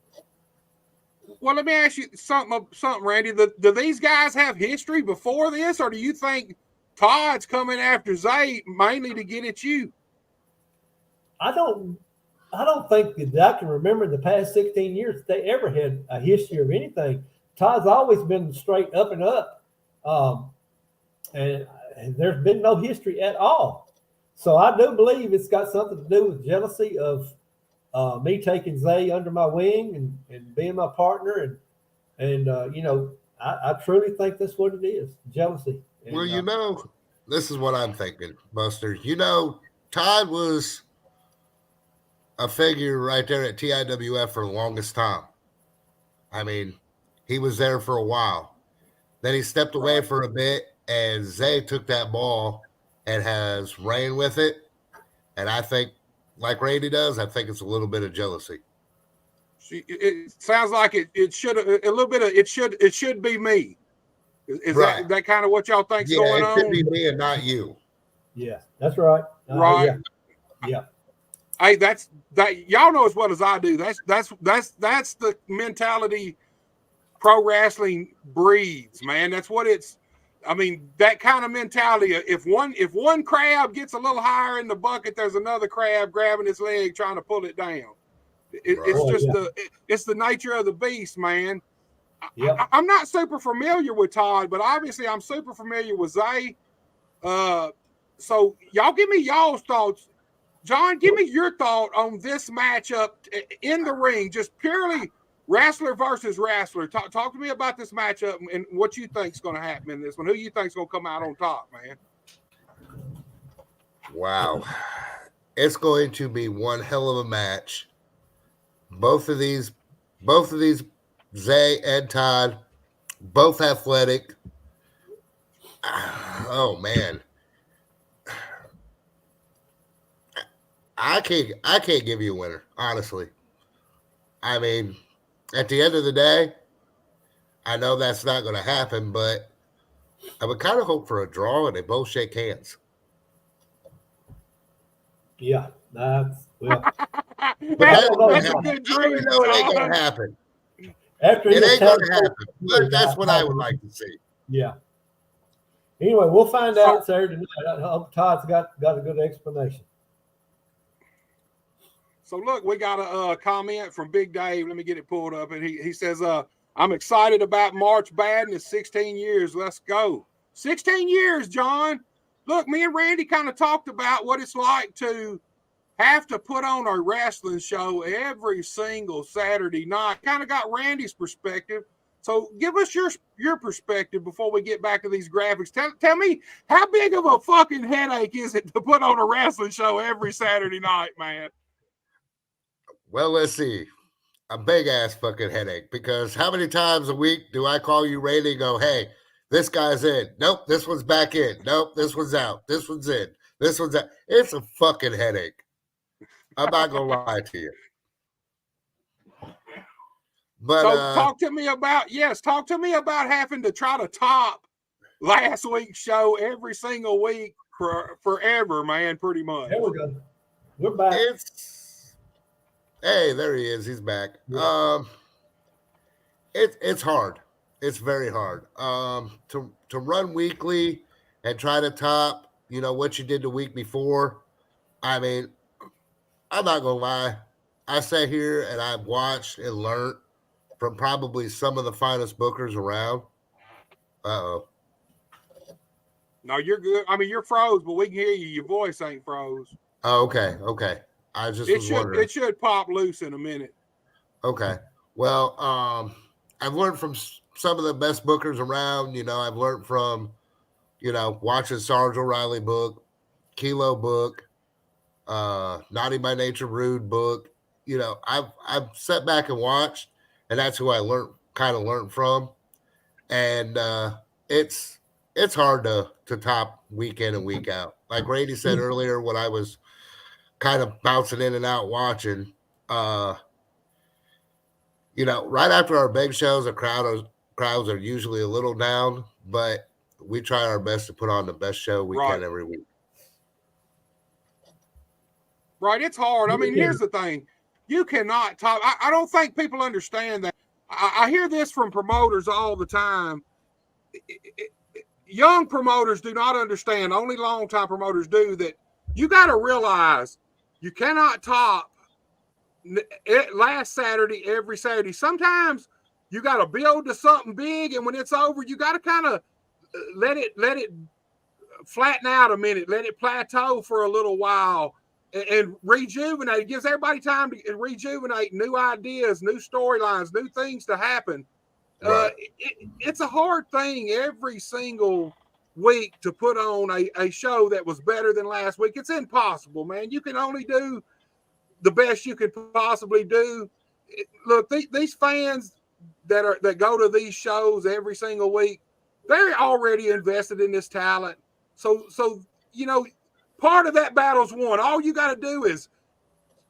Well, let me ask you something, Randy. Do these guys have history before this, or do you think Todd's coming after Zay mainly to get at you? I don't think that I can remember the past 16 years that they ever had a history of anything. Todd's always been straight up and up, and there's been no history at all. So I do believe it's got something to do with jealousy of me taking Zay under my wing and being my partner. And I truly think that's what it is, jealousy. And, well, this is what I'm thinking, Buster. Todd was a figure right there at TIWF for the longest time. I mean, he was there for a while. Then he stepped away for a bit, and Zay took that ball and has ran with it. And I think, like Randy does, I think it's a little bit of jealousy. It sounds like it should be me. Is right. that kind of what y'all think's going on? It should be me and not you. Yeah, that's right. Right. Yeah. Hey, that y'all know as well as I do. That's the mentality pro wrestling breeds, man. That's what it's. I mean, that kind of mentality. If one crab gets a little higher in the bucket, there's another crab grabbing its leg trying to pull it down. It's the nature of the beast, man. Yep. I'm not super familiar with Todd, but obviously I'm super familiar with Zay. So y'all give me y'all's thoughts. John, give me your thought on this matchup in the ring, just purely wrestler versus wrestler. Talk to me about this matchup and what you think is going to happen in this one. Who you think is going to come out on top, man? Wow. It's going to be one hell of a match. Both of these, Zay and Todd, both athletic. Oh, man. I can't give you a winner, honestly. I mean, at the end of the day, I know that's not going to happen, but I would kind of hope for a draw and they both shake hands. Yeah, that's well. That's a good dream. I know it ain't going to happen. After it ain't going to happen, but that's what I would like to see. Yeah. Anyway, we'll find out Saturday night. I hope Todd's got a good explanation. So look, we got a comment from Big Dave. Let me get it pulled up. And he says, I'm excited about March Madness, 16 years. Let's go. 16 years, John. Look, me and Randy kind of talked about what it's like to have to put on a wrestling show every single Saturday night. Kind of got Randy's perspective. So give us your perspective before we get back to these graphics. Tell me, how big of a fucking headache is it to put on a wrestling show every Saturday night, man? Well, let's see. A big ass fucking headache, because how many times a week do I call you, Randy, and go, hey, this guy's in. Nope, this one's back in. Nope, this one's out. This one's in. This one's out. It's a fucking headache. I'm not going to lie to you. But so talk to me about having to try to top last week's show every single week forever, man, pretty much. There we go. We're back. Hey, there he is. He's back. Yeah. It's hard. It's very hard. To run weekly and try to top, what you did the week before. I mean, I'm not gonna lie. I sat here and I've watched and learned from probably some of the finest bookers around. Uh-oh. No, you're good. I mean, you're froze, but we can hear you. Your voice ain't froze. Oh, okay. I just was wondering. It should pop loose in a minute. Okay. Well, I've learned from some of the best bookers around. I've learned from, watching Sarge O'Reilly book, Kilo book, Naughty by Nature Rude book. I've sat back and watched, and that's who I learned from. And it's hard to top week in and week out. Like Randy said earlier, when I was kind of bouncing in and out watching, right after our big shows, the crowds are usually a little down, but we try our best to put on the best show we can every week. Right. It's hard. I mean, here's the thing. You cannot top. I don't think people understand that. I hear this from promoters all the time. Young promoters do not understand. Only longtime promoters do that. You got to realize you cannot top last Saturday, every Saturday. Sometimes you got to build to something big, and when it's over, you got to kind of let it flatten out a minute, let it plateau for a little while, and rejuvenate. It gives everybody time to rejuvenate, new ideas, new storylines, new things to happen. Right. It's a hard thing every single week to put on a show that was better than last week. It's impossible, man. You can only do the best you can possibly do. Look, these fans that go to these shows every single week, they're already invested in this talent. So part of that battle's won. All you got to do is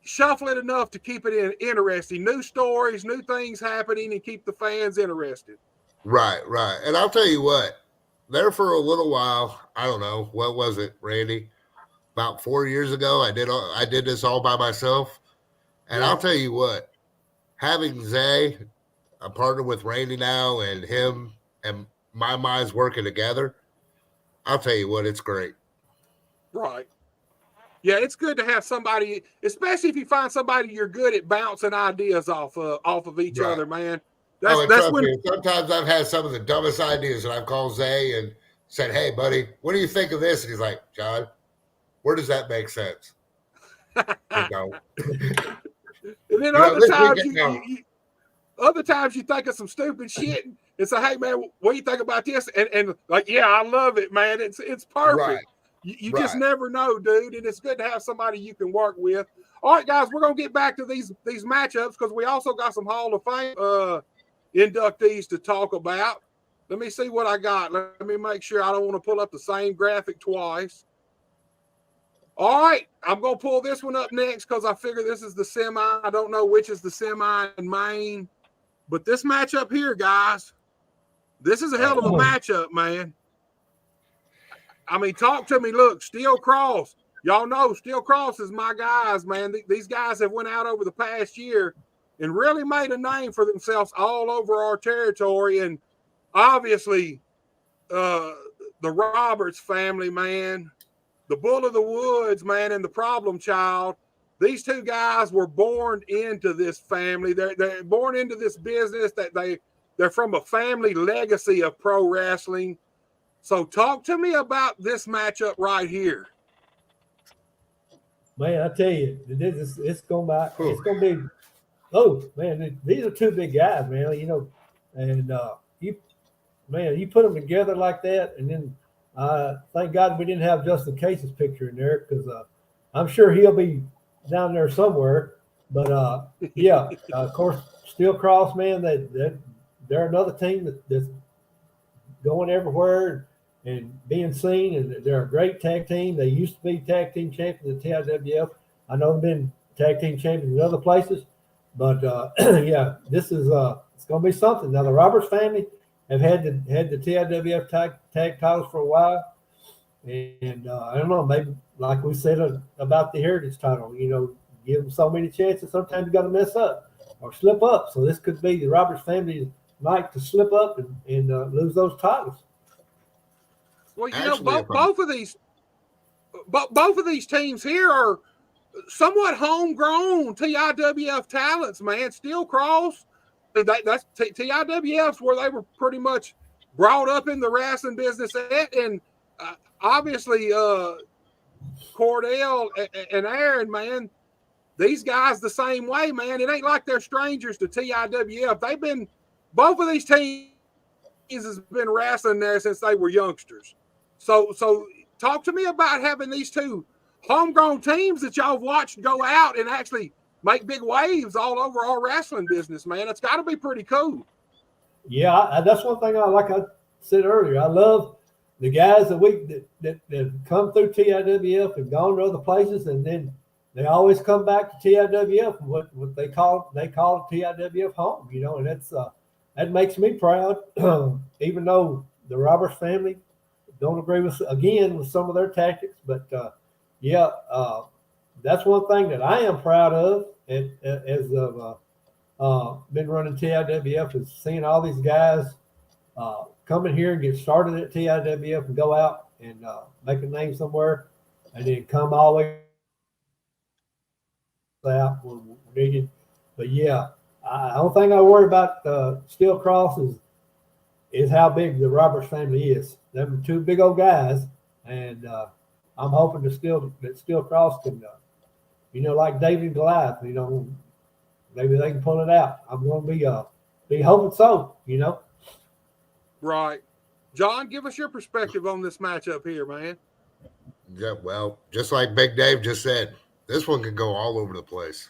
shuffle it enough to keep it interesting. New stories, new things happening, and keep the fans interested. Right. And I'll tell you what, there for a little while, I don't know, what was it, Randy? About 4 years ago, I did this all by myself. And I'll tell you what, having Zay, a partner with Randy now, and him and my minds working together, I'll tell you what, it's great. Right. Yeah, it's good to have somebody, especially if you find somebody you're good at bouncing ideas off of each other, man. That's when sometimes I've had some of the dumbest ideas, and I've called Zay and said, "Hey, buddy, what do you think of this?" And he's like, "John, where does that make sense?" No. And then other times you think of some stupid shit and say, "Hey, man, what do you think about this?" And like, yeah, I love it, man. It's perfect. Right. You just never know, dude, and it's good to have somebody you can work with. All right, guys, we're gonna get back to these matchups because we also got some Hall of Fame inductees to talk about. Let me see what I got. Let me make sure I don't want to pull up the same graphic twice. All right, I'm gonna pull this one up next because I figure this is the semi. I don't know which is the semi and main, but this matchup here, guys, this is a hell of a matchup, man. I mean, talk to me. Look, Steel Cross. Y'all know Steel Cross is my guys, man. These guys have went out over the past year and really made a name for themselves all over our territory. And obviously, the Roberts family, man, the Bull of the Woods, man, and the Problem Child. These two guys were born into this family. They're born into this business. They're from a family legacy of pro wrestling. So talk to me about this matchup right here. Man, I tell you, it's gonna Whew. be. Oh man, these are two big guys, man. And you put them together like that, and then thank God we didn't have Justin Case's picture in there because I'm sure he'll be down there somewhere. But yeah, of course, Steel Cross, man, they're another team that's going everywhere and being seen, and they're a great tag team. They used to be tag team champions at TIWF. I know they've been tag team champions in other places, but yeah, this is it's going to be something. Now the Roberts family have had the TIWF tag titles for a while, and I don't know, maybe like we said about the Heritage title, give them so many chances. Sometimes you got to mess up or slip up. So this could be the Roberts family's night to slip up and lose those titles. Well, Actually, both of these teams here are somewhat homegrown TIWF talents, man. Steel Cross, that's TIWF's where they were pretty much brought up in the wrestling business at, and obviously Cordell and Aaron, man, these guys the same way, man. It ain't like they're strangers to TIWF. Both of these teams has been wrestling there since they were youngsters. So talk to me about having these two homegrown teams that y'all have watched go out and actually make big waves all over our wrestling business, man. It's got to be pretty cool. Yeah, that's one thing like I said earlier. I love the guys that come through TIWF and gone to other places, and then they always come back to TIWF. What they call TIWF home, and that makes me proud. Even though the Roberts family don't agree with some of their tactics, but that's one thing that I am proud of as of been running TIWF is seeing all these guys come in here and get started at TIWF and go out and make a name somewhere, and then come all the way out when needed. But yeah, I don't think I worry about Steel Cross is how big the Roberts family is. Them two big old guys, and I'm hoping that Steel Cross can, like David and Goliath, maybe they can pull it out. I'm going to be hoping so, Right. John, give us your perspective on this matchup here, man. Yeah, well, just like Big Dave just said, this one can go all over the place.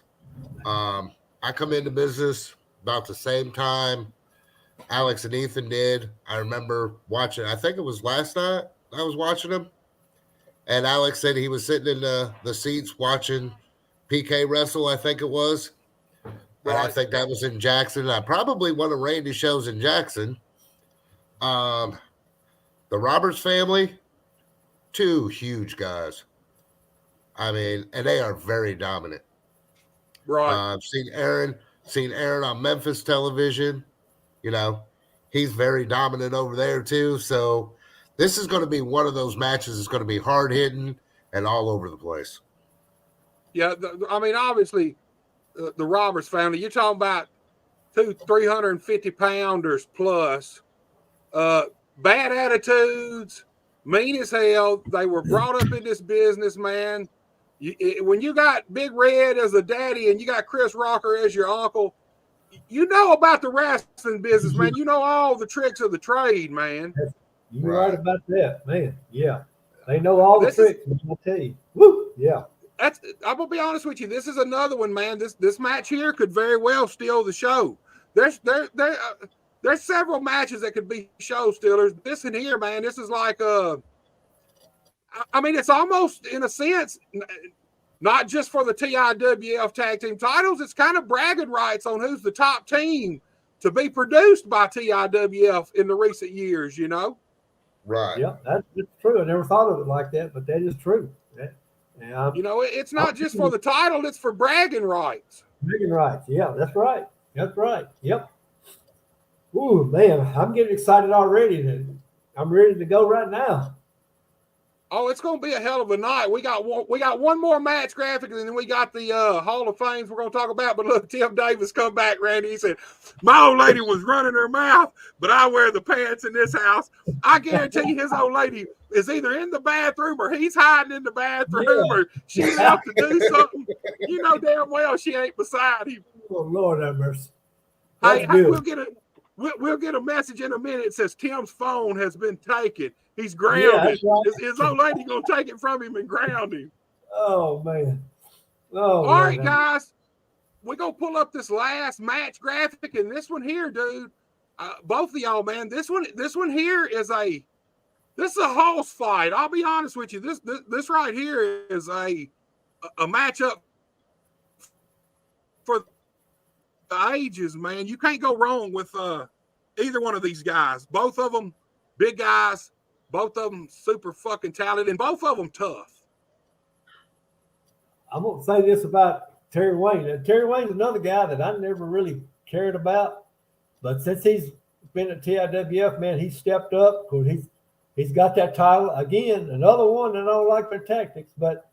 I come into business about the same time Alex and Ethan did. I remember watching, I think it was last night I was watching them, and Alex said he was sitting in the seats watching PK wrestle, I think it was. Right. And I think that was in Jackson. I probably one of Randy's shows in Jackson. The Roberts family, two huge guys. I mean, and they are very dominant. Right. I've seen Aaron on Memphis television. He's very dominant over there too. So this is going to be one of those matches that's going to be hard hitting and all over the place. Yeah, obviously, the Roberts family, you're talking about 350 pounders plus, bad attitudes, mean as hell. They were brought up in this business, man. When you got Big Red as a daddy and you got Chris Rocker as your uncle, you know about the wrestling business, man. You know all the tricks of the trade, man. You're right about that, man. Yeah. They know all the tricks, I'll tell you. Woo! Yeah. I'm gonna be honest with you. This is another one, man. This match here could very well steal the show. There's several matches that could be show stealers. This in here, man, this is like it's almost in a sense not just for the TIWF tag team titles. It's kind of bragging rights on who's the top team to be produced by TIWF in the recent years. Right. Yeah, that's true. I never thought of it like that, but that is true. It's not just for the title; it's for bragging rights. Bragging rights. Yeah, that's right. That's right. Yep. Ooh, man, I'm getting excited already. I'm ready to go right now. Oh, it's going to be a hell of a night. We got one more match graphic, and then we got the Hall of Fames we're going to talk about. But look, Tim Davis come back, Randy. He said, my old lady was running her mouth, but I wear the pants in this house. I guarantee you his old lady is either in the bathroom or he's hiding in the bathroom or she left to do something. You know damn well she ain't beside him. Oh, Lord have mercy. Hey, we'll get a message in a minute. It says Tim's phone has been taken. He's grounded. Yeah, right. His old lady gonna take it from him and ground him. Oh man. Oh. All right, guys. We're gonna pull up this last match graphic, and this one here, dude. Both of y'all, man. This one here is a house fight. I'll be honest with you. This right here is a matchup for the ages, man. You can't go wrong with either one of these guys. Both of them big guys. Both of them super fucking talented, and both of them tough. I'm gonna say this about Terry Wayne. And Terry Wayne's another guy that I never really cared about, but since he's been at TIWF, man, he's stepped up because he's got that title again. Another one that I don't like their tactics, but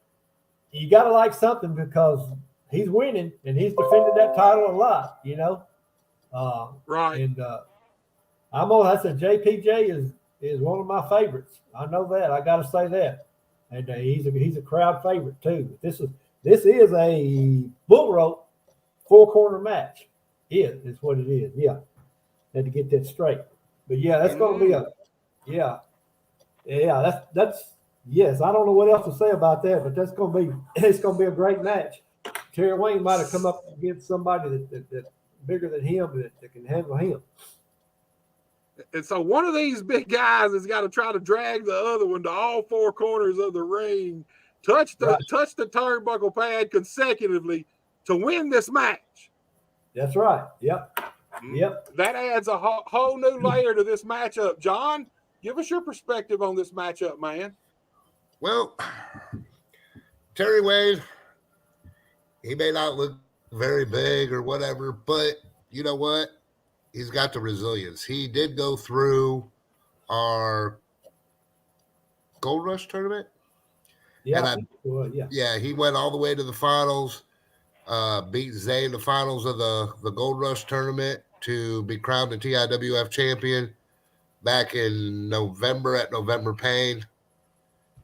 you got to like something because he's winning and he's defended that title a lot, you know. Right. And I said JPJ is one of my favorites. I know that. I got to say that. And he's a crowd favorite too. This is a bull rope 4-corner match. Is what it is. Yeah, had to get that straight. But yeah, that's going to be that's yes. I don't know what else to say about that, but it's going to be a great match. Terry Wayne might have come up against somebody that's bigger than him that can handle him. And so one of these big guys has got to try to drag the other one to all 4 corners of the ring, touch the turnbuckle pad consecutively to win this match. That's right. Yep. That adds a whole new layer to this matchup. John, give us your perspective on this matchup, man. Well, Terry Wayne, he may not look very big or whatever, but you know what? He's got the resilience. He did go through our Gold Rush tournament. Yeah, yeah, he went all the way to the finals, beat Zay in the finals of the Gold Rush tournament to be crowned the TIWF champion back in November at November Pain.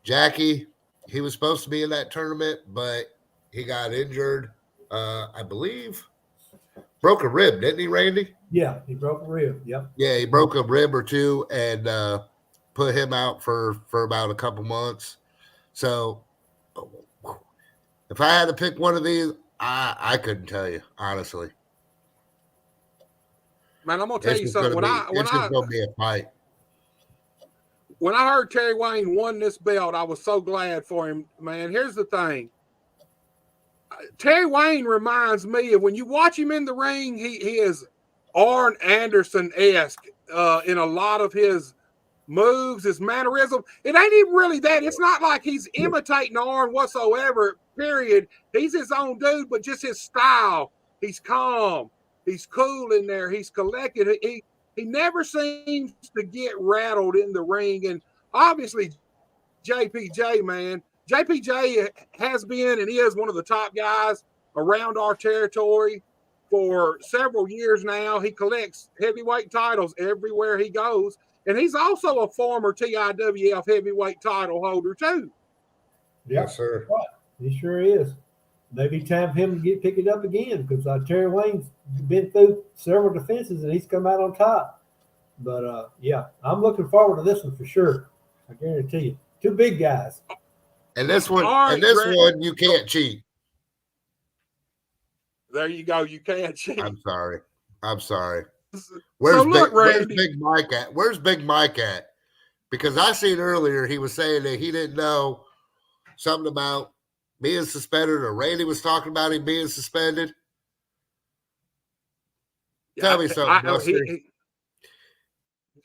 Jackie, he was supposed to be in that tournament, but he got injured. I believe broke a rib, didn't he, Randy? Yeah, he broke a rib. Yep. Yeah, he broke a rib or two and put him out for about a couple months. So if I had to pick one of these, I couldn't tell you, honestly. Man, I'm gonna tell you something. It's gonna be a fight. When I heard Terry Wayne won this belt, I was so glad for him, man. Here's the thing. Terry Wayne reminds me of when you watch him in the ring, he is Arn Anderson-esque in a lot of his moves, his mannerism. It ain't even really that. It's not like he's imitating Arn whatsoever, period. He's his own dude, but just his style. He's calm. He's cool in there. He's collected. He never seems to get rattled in the ring. And obviously, JPJ, man, JPJ has been and is one of the top guys around our territory for several years now. He collects heavyweight titles everywhere he goes. And he's also a former TIWF heavyweight title holder, too. Yes, sir. He sure is. Maybe time for him to pick it up again because Terry Wayne's been through several defenses and he's come out on top. But, yeah, I'm looking forward to this one for sure. I guarantee you. 2 big guys. And this one, one, you can't cheat. There you go. You can't cheat. I'm sorry. Where's Big Mike at? Where's Big Mike at? Because I seen earlier he was saying that he didn't know something about being suspended, or Randy was talking about him being suspended. Tell me something.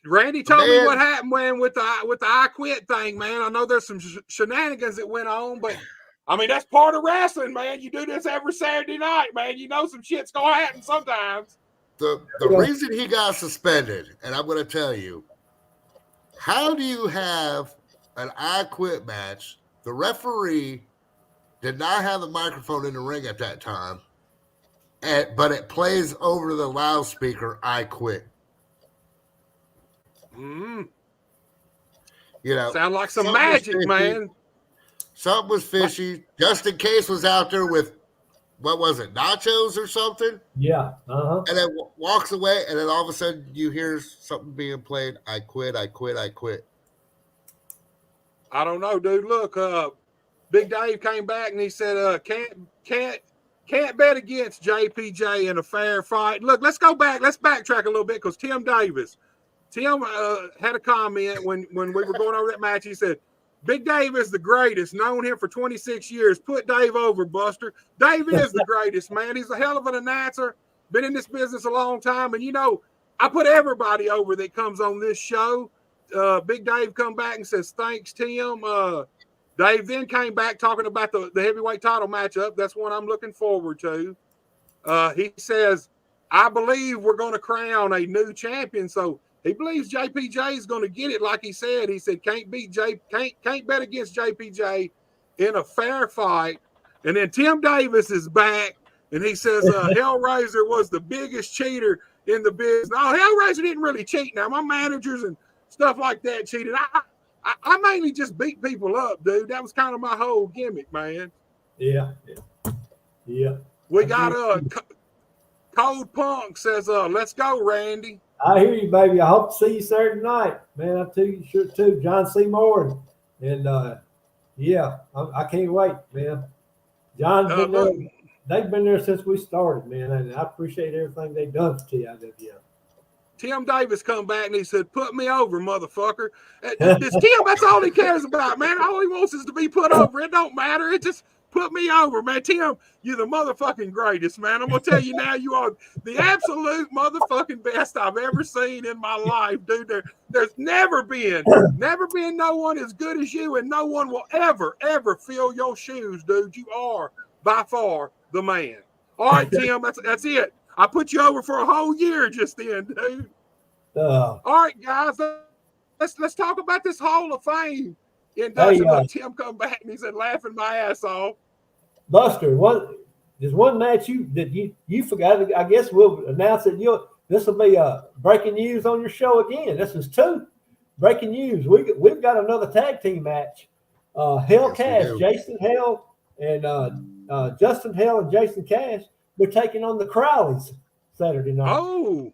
Randy told me what happened with the I quit thing, man. I know there's some shenanigans that went on, but I mean that's part of wrestling, man. You do this every Saturday night, man. You know some shit's gonna happen sometimes. The reason he got suspended, and I'm going to tell you, how do you have an I Quit match. The referee did not have the microphone in the ring at that time, but it plays over the loudspeaker, I quit. Mm. You know, Sound like some magic, man. Something was fishy. Justin Case was out there with, what was it, nachos or something? Yeah. Uh-huh. And then walks away, and then all of a sudden you hear something being played. I quit, I quit, I quit. I don't know, dude. Look, Big Dave came back and he said, can't bet against JPJ in a fair fight. Look, let's go back. Let's backtrack a little bit because Tim Davis had a comment when we were going over that match. He said, Big Dave is the greatest. Known him for 26 years. Put Dave over, Buster. Dave is the greatest, man. He's a hell of an announcer. Been in this business a long time. And, you know, I put everybody over that comes on this show. Big Dave come back and says, thanks, Tim. Dave then came back talking about the heavyweight title matchup. That's one I'm looking forward to. He says, I believe we're going to crown a new champion. So he believes JPJ is going to get it. Like he said, can't bet against JPJ in a fair fight. And then Tim Davis is back and he says, Hellraiser was the biggest cheater in the business. No, Hellraiser didn't really cheat. Now my managers and stuff like that cheated. I mainly just beat people up, dude. That was kind of my whole gimmick, man. Yeah. We got Cold Punk says, let's go, Randy. I hear you, baby. I hope to see you Saturday night, man. I tell you, sure too. John Seymour and yeah, I can't wait, man. John's been there. They've been there since we started, man, and I appreciate everything they've done for TIWF. Tim Davis come back and he said, put me over, motherfucker. It's Tim, that's all he cares about, man. All he wants is to be put over. It don't matter. It just put me over, man. Tim, you're the motherfucking greatest, man. I'm going to tell you now, you are the absolute motherfucking best I've ever seen in my life, dude. There's never been no one as good as you, and no one will ever fill your shoes, dude. You are by far the man. All right, Tim, that's it. I put you over for a whole year just then, dude. All right, guys, let's talk about this Hall of Fame induction. Tim come back and he said, laughing my ass off. Buster, there's one match you forgot. I guess we'll announce it. This will be breaking news on your show again. This is 2 breaking news. We've got another tag team match. Hell Cash, Jason Hell and Justin Hell and Jason Cash. They're taking on the Crowleys Saturday night. Oh,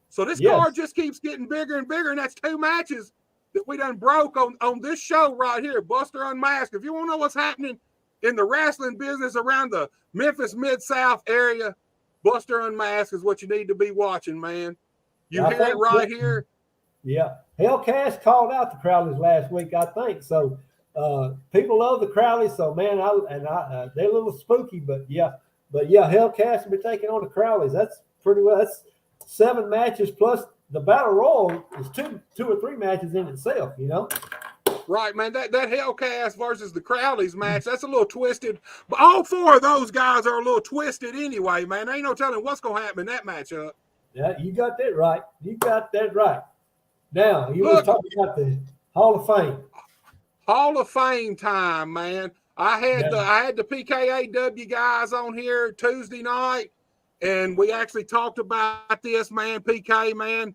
so this card just keeps getting bigger and bigger, and that's 2 matches that we done broke on this show right here, Buster Unmasked. If you want to know what's happening in the wrestling business around the Memphis Mid-South area, Buster Unmasked is what you need to be watching, man. You hear it right here. Yeah. Hell Cash called out the Crowleys last week, I think. So people love the Crowleys. So, man, they're a little spooky, but yeah. But yeah, Hellcast will be taking on the Crowleys. That's pretty well. That's 7 matches plus the Battle Royal is two or 3 matches in itself, you know? Right, man. That Hellcast versus the Crowleys match, that's a little twisted. But all 4 of those guys are a little twisted anyway, man. There ain't no telling what's going to happen in that matchup. Yeah, you got that right. Now, you were talking about the Hall of Fame. Hall of Fame time, man. I had the PKAW guys on here Tuesday night, and we actually talked about this, man. PK, man,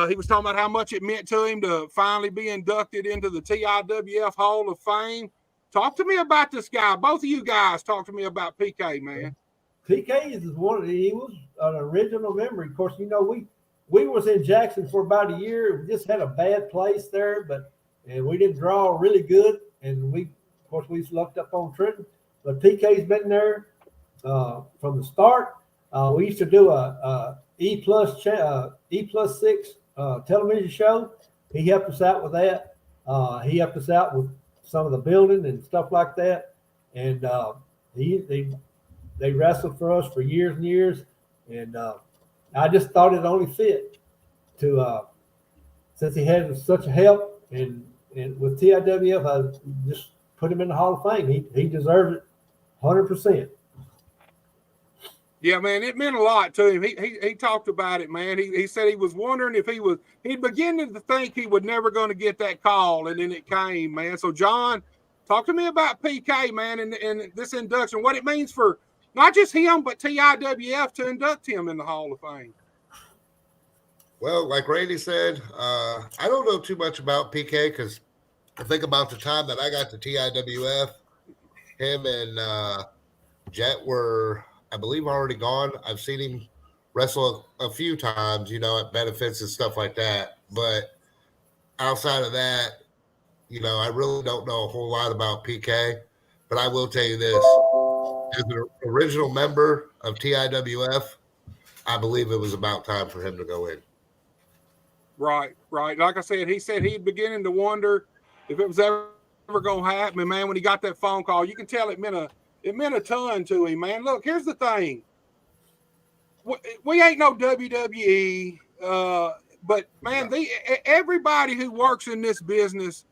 he was talking about how much it meant to him to finally be inducted into the TIWF Hall of Fame. Talk to me about this guy. Both of you guys talk to me about PK, man. PK is he was an original memory. Of course, you know, we was in Jackson for about a year. We just had a bad place there, and we didn't draw really good, and we lucked up on Trenton, but PK's been there from the start. We used to do a E+6 television show. He helped us out with that. He helped us out with some of the building and stuff like that. And they wrestled for us for years and years. And I just thought it only fit to since he had such a help and with TIWF, I just put him in the Hall of Fame. He deserves it 100%. Yeah, man, it meant a lot to him. He talked about it, man. He said he was wondering if he'd beginning to think he was never going to get that call, and then it came, man. So, John, talk to me about PK, man, and this induction, what it means for not just him, but TIWF to induct him in the Hall of Fame. Well, like Randy said, I don't know too much about PK because I think about the time that I got to TIWF, him and Jet were, I believe, already gone. I've seen him wrestle a few times, at benefits and stuff like that. But outside of that, I really don't know a whole lot about PK. But I will tell you this: as an original member of TIWF, I believe it was about time for him to go in. Right. Like I said he's beginning to wonder if it was ever going to happen. And man, when he got that phone call, you can tell it meant a ton to him, man. Look, here's the thing. We ain't no WWE, but man, everybody who works in this business,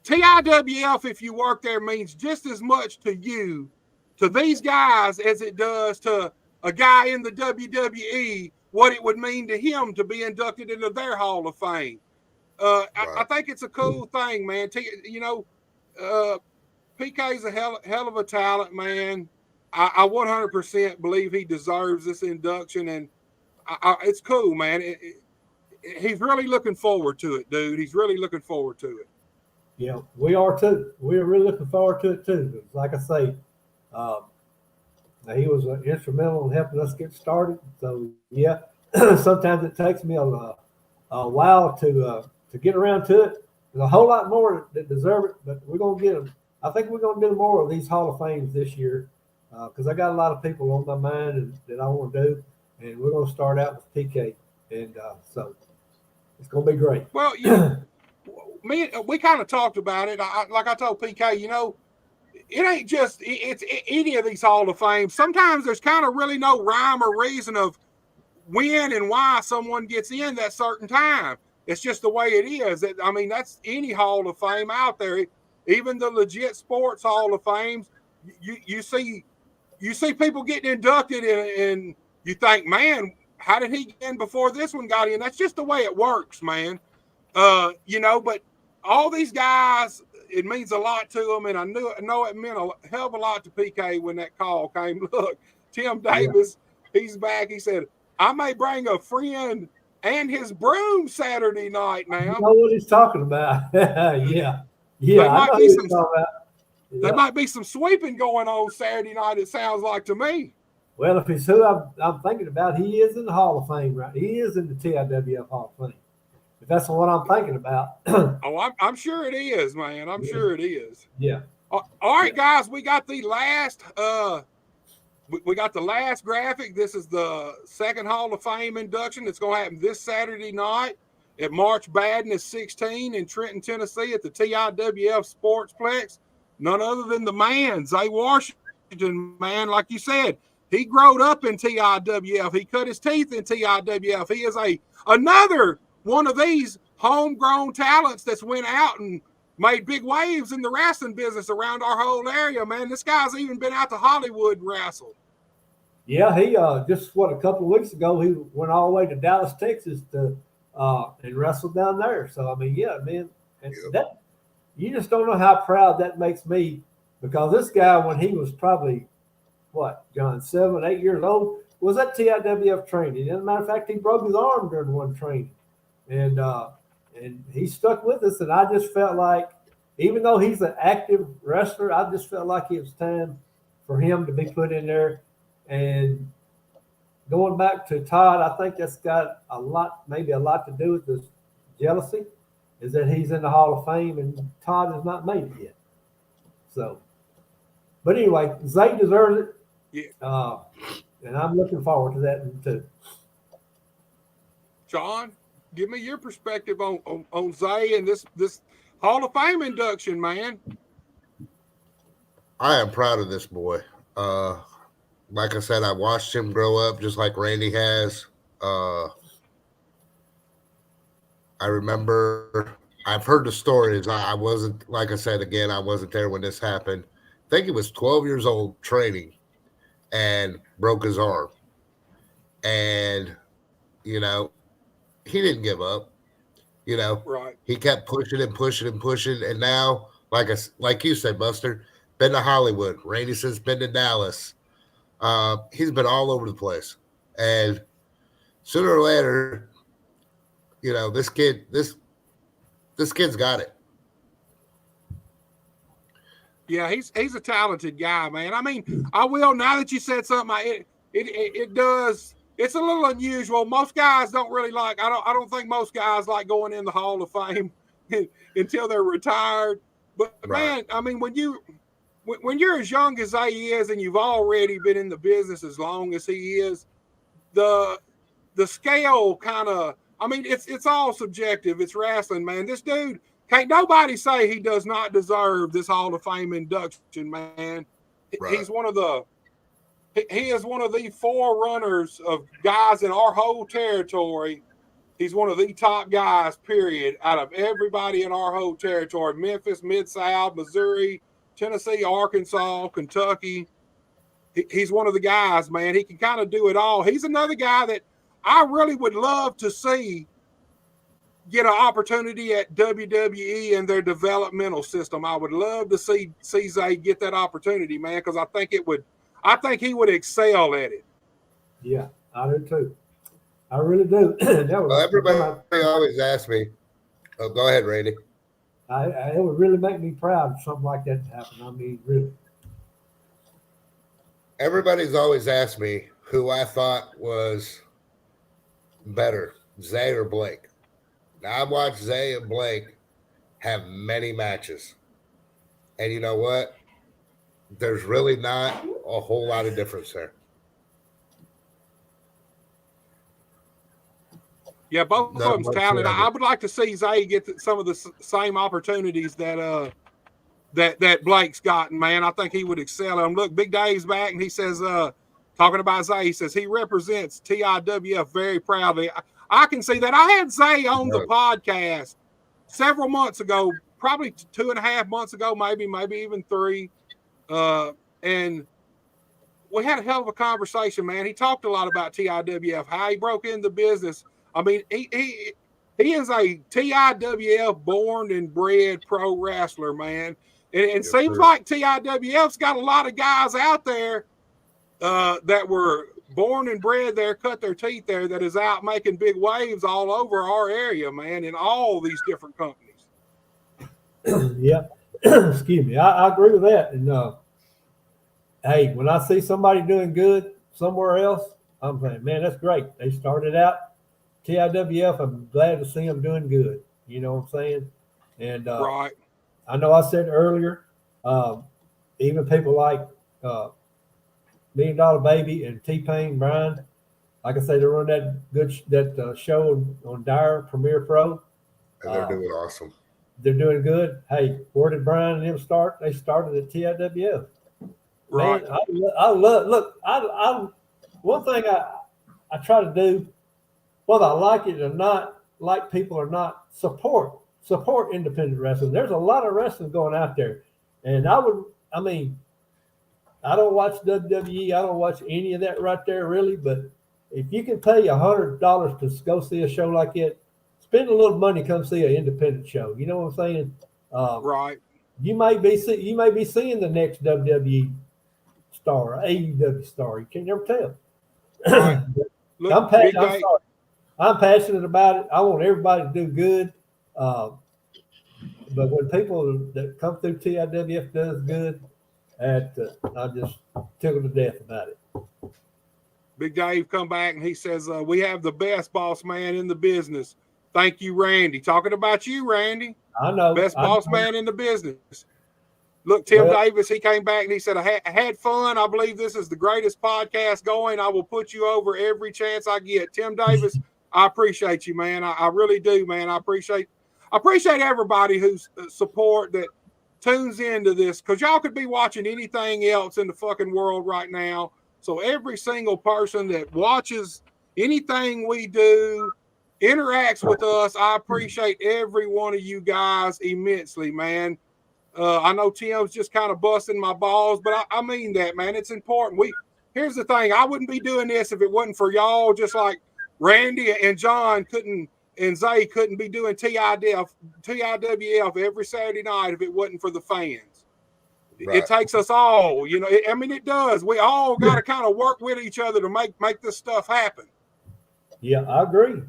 TIWF, if you work there, means just as much to you, to these guys, as it does to a guy in the WWE, what it would mean to him to be inducted into their Hall of Fame. Right. I think it's a cool thing, man. PK's a hell of a talent, man. I 100% believe he deserves this induction, and it's cool, man. He's really looking forward to it, dude. He's really looking forward to it. Yeah, we are too. We're really looking forward to it too. Like I say, he was instrumental in helping us get started. So yeah, sometimes it takes me a while to get around to it. There's a whole lot more that deserve it, but we're gonna get them. I think we're gonna do more of these Hall of Fames this year because I got a lot of people on my mind that I want to do, and we're gonna start out with PK, and so it's gonna be great. Well, we kind of talked about it. Like I told PK, it ain't just it's any of these Hall of Fame. Sometimes there's kind of really no rhyme or reason of when and why someone gets in that certain time. It's just the way it is. I mean, that's any Hall of Fame out there. Even the legit sports Hall of Fames, you see people getting inducted and you think, man, how did he get in before this one got in? That's just the way it works, man. But all these guys, it means a lot to them, and I know it meant a hell of a lot to PK when that call came. Look, Tim Davis, he's back. He said, I may bring a friend and his broom Saturday night now. You know what he's talking about. Yeah. There might be some sweeping going on Saturday night, it sounds like to me. Well, if it's who I'm thinking about, he is in the Hall of Fame, right? He is in the TIWF Hall of Fame. If that's what I'm thinking about. I'm sure it is, man. I'm sure it is. Yeah. All right, guys, we got the last graphic. This is the second Hall of Fame induction. It's going to happen this Saturday night at March Madness 16 in Trenton, Tennessee at the TIWF Sportsplex. None other than the man, Zay Washington, man. Like you said, he growed up in TIWF. He cut his teeth in TIWF. He is another one of these homegrown talents that's went out and made big waves in the wrestling business around our whole area, man. This guy's even been out to Hollywood and wrestled. Yeah, he just a couple of weeks ago, he went all the way to Dallas, Texas to and wrestled down there. So I mean, yeah, man, that you just don't know how proud that makes me, because this guy, when he was probably John, 7, 8 years old, was at TIWF training. As a matter of fact, he broke his arm during one training, and he stuck with us. And I just felt like, even though he's an active wrestler, I just felt like it was time for him to be put in there. And going back to Todd, I think that's got maybe a lot to do with this jealousy, is that he's in the Hall of Fame and Todd has not made it yet. So, but anyway, Zay deserves it. Yeah. And I'm looking forward to that too. John, give me your perspective on Zay and this Hall of Fame induction, man. I am proud of this boy. Like I said, I watched him grow up just like Randy has. I remember, I've heard the stories. I wasn't, like I said, again, I wasn't there when this happened. I think he was 12 years old training. and broke his arm. And, you know, he didn't give up. You know, Right. he kept pushing and pushing and pushing. And now, like you said, Buster, been to Hollywood. Randy says been to Dallas. He's been all over the place. And sooner or later, you know, this kid's got it. Yeah, he's a talented guy, man. I mean, I will, now that you said something, it does. It's a little unusual. Most guys don't really like. I don't think most guys like going in the Hall of Fame until they're retired. But Right. man, I mean, when you're as young as he is, and you've already been in the business as long as he is, the scale kind of. I mean, it's all subjective. It's wrestling, man. This dude, can't nobody say he does not deserve this Hall of Fame induction, man. Right. He's one of the. He is one of the forerunners of guys in our whole territory. He's one of the top guys, period, out of everybody in our whole territory. Memphis, Mid-South, Missouri, Tennessee, Arkansas, Kentucky. He's one of the guys, man. He can kind of do it all. He's another guy that I really would love to see get an opportunity at WWE and their developmental system. I would love to see Zay get that opportunity, man, because I think he would excel at it. Yeah, I do too. I really do. Well, everybody always asks me. Oh, go ahead, Randy. It would really make me proud if something like that happened. I mean, really. Everybody's always asked me who I thought was better, Zay or Blake. Now, I've watched Zay and Blake have many matches. And you know what? There's really not a whole lot of difference there. Yeah, both of them's talented. I would like to see Zay get some of the same opportunities that Blake's gotten, man. I think he would excel at them. Look, Big Dave's back, and he says, talking about Zay, he says he represents TIWF very proudly. I can see that. I had Zay on the podcast several months ago, probably 2.5 months ago, maybe even 3. And we had a hell of a conversation, man. He talked a lot about TIWF, how he broke into business. I mean, he is a TIWF born and bred pro wrestler, man. And it seems like TIWF's got a lot of guys out there that were born and bred there, cut their teeth there, that is out making big waves all over our area, man, in all these different companies. Yeah. Excuse me. I agree with that. And hey, when I see somebody doing good somewhere else, I'm saying, man, that's great. They started out TIWF. I'm glad to see them doing good. You know what I'm saying? And right. I know I said earlier, even people like $1 Million Baby and T-Pain, Brian, like I say, they run that show on Dyer Premier Pro. And they're doing awesome. They're doing good. Hey, where did Brian and them start? They started at TIWF. Right. Man, I love. Look, I one thing I try to do, whether I like it or not, like people or not, support independent wrestling. There's a lot of wrestling going out there, and I don't watch WWE. I don't watch any of that right there, really. But if you can pay $100 to go see a show like it, spend a little money, come see an independent show. You know what I'm saying? Right. You may be seeing the next WWE star, AEW star. You can't never tell. Right. Look, I'm passionate about it. I want everybody to do good. But when people that come through TIWF does good, I just tickled to death about it. Big Dave come back and he says, we have the best boss man in the business. Thank you, Randy. Talking about you, Randy. I know. Best boss man in the business. Look, Tim Davis, he came back and he said, I had fun. I believe this is the greatest podcast going. I will put you over every chance I get. Tim Davis, I appreciate you, man. I really do, man. I appreciate everybody who's support that tunes into this, because y'all could be watching anything else in the fucking world right now. So every single person that watches anything we do, interacts with us, I appreciate every one of you guys immensely, man. I know Tim's just kind of busting my balls, but I mean that, man. It's important. here's the thing. I wouldn't be doing this if it wasn't for y'all. Just like Randy and John couldn't, and Zay couldn't be doing TIWF every Saturday night if it wasn't for the fans. Right. It takes us all, you know. I mean, it does. We all got to kind of work with each other to make this stuff happen. Yeah, I agree.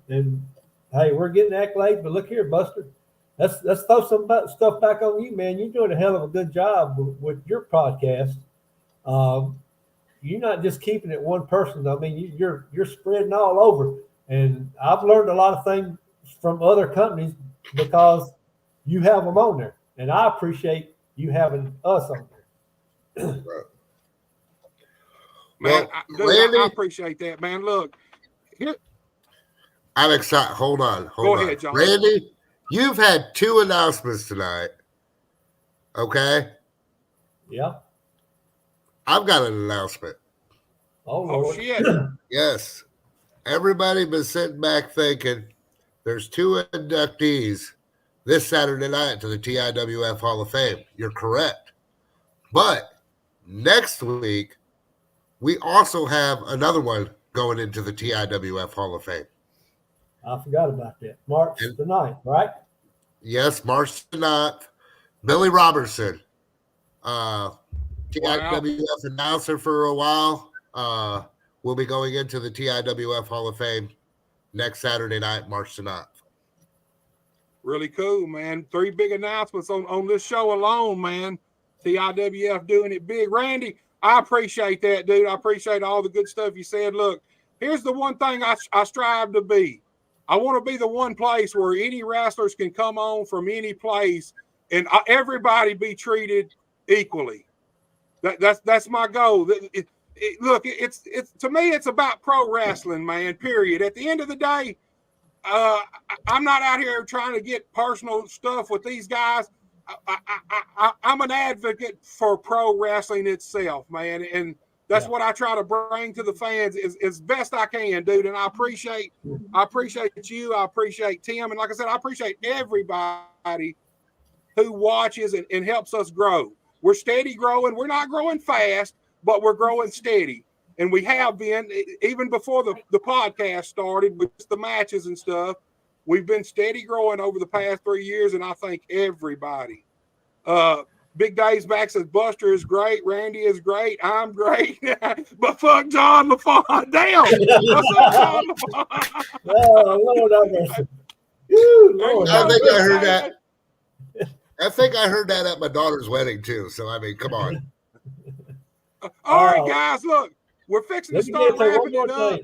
And hey, we're getting accolades, but look here, Buster. Let's throw some stuff back on you, man. You're doing a hell of a good job with your podcast. You're not just keeping it one person. I mean, you're spreading all over. And I've learned a lot of things from other companies because you have them on there. And I appreciate you having us on there. Man, Randy, I appreciate that, man. Look, here. I'm excited. Hold on. Go ahead, John. Randy, you've had 2 announcements tonight. Okay? Yeah. I've got an announcement. Oh shit. Yes. Everybody been sitting back thinking there's 2 inductees this Saturday night to the TIWF Hall of Fame. You're correct. But next week, we also have another one going into the TIWF Hall of Fame. I forgot about that. March the 9th, right? Yes, March the 9th. Billy Robertson, TIWF announcer for a while, will be going into the TIWF Hall of Fame next Saturday night, March the 9th. Really cool, man. 3 big announcements on this show alone, man. TIWF doing it big. Randy, I appreciate that, dude. I appreciate all the good stuff you said. Look, here's the one thing I strive to be. I want to be the one place where any wrestlers can come on from any place and everybody be treated equally. That's my goal. Look, it's to me, it's about pro wrestling, man, period. At the end of the day, I'm not out here trying to get personal stuff with these guys. I'm an advocate for pro wrestling itself, man, and that's what I try to bring to the fans as best I can, dude. And I appreciate you. I appreciate Tim, and like I said, I appreciate everybody who watches and helps us grow. We're steady growing. We're not growing fast, but we're growing steady. And we have been, even before the podcast started with the matches and stuff, we've been steady growing over the past 3 years, and I thank everybody. Big Dave's back says Buster is great, Randy is great, I'm great, but fuck John LaFon. Damn! What's up, John LaFon? Oh, Lord, I think I heard that. I think I heard that at my daughter's wedding too. So I mean, come on. All right, guys, look, we're fixing to start wrapping it up.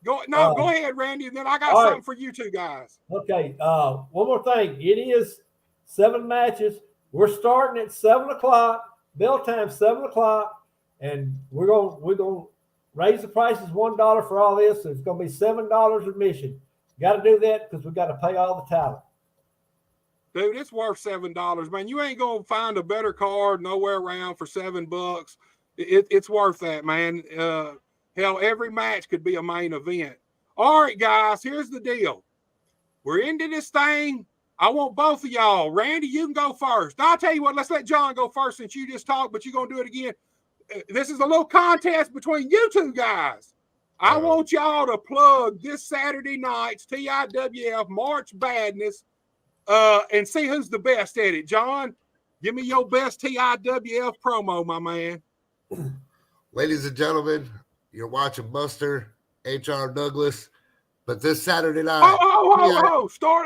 Go ahead, Randy, and then I got something for you two guys. Okay, one more thing. It is 7 matches. We're starting at 7 o'clock. Bell time 7 o'clock, and we're gonna raise the prices $1 for all this. So it's gonna be $7 admission. Got to do that because we got to pay all the talent. Dude, it's worth $7, man. You ain't gonna find a better card nowhere around for $7. It's worth that, man. Hell, every match could be a main event. All right, guys, here's the deal. We're into this thing. I want both of y'all. Randy, you can go first. I'll tell you what, let's let John go first since you just talked, but you're going to do it again. This is a little contest between you two guys. I want y'all to plug this Saturday night's TIWF March Badness and see who's the best at it. John, give me your best TIWF promo, my man. Ladies and gentlemen, you're watching Buster, H.R. Douglas, but this Saturday night. Start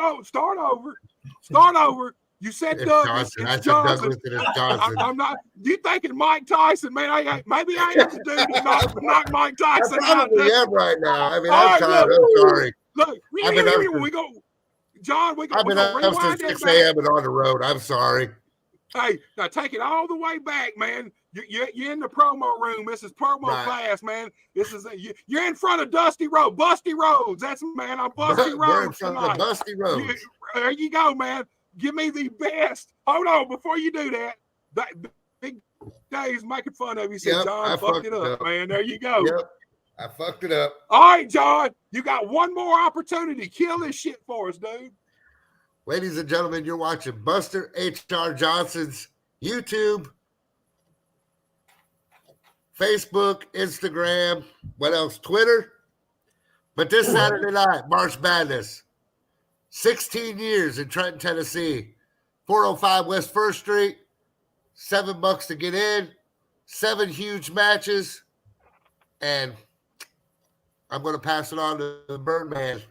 over. You said Douglas. I said Douglas and it's Johnson. I'm not. You thinking Mike Tyson, man? Maybe I am the dude to knock Mike Tyson out. I probably am right now. I mean, I'm tired. I'm sorry. Look, we go. John, I've been up since 6 a.m. and on the road. I'm sorry. Hey, now take it all the way back, man. You're in the promo room. This is promo class, man. This is you're in front of Busty Rhodes. That's man. I'm Busty Rhodes. We're in front of Busty Rhodes. There you go, man. Give me the best. Hold on, before you do that. Big Dave's making fun of you. He said, John, fucked it up, man. There you go. Yep, I fucked it up. All right, John, you got one more opportunity. Kill this shit for us, dude. Ladies and gentlemen, you're watching Buster H.R. Johnson's YouTube Facebook, Instagram, what else? Twitter. But this Saturday night, March Madness, 16 years in Trenton, Tennessee, 405 West 1st Street, $7 to get in, 7 huge matches, and I'm going to pass it on to the Birdman.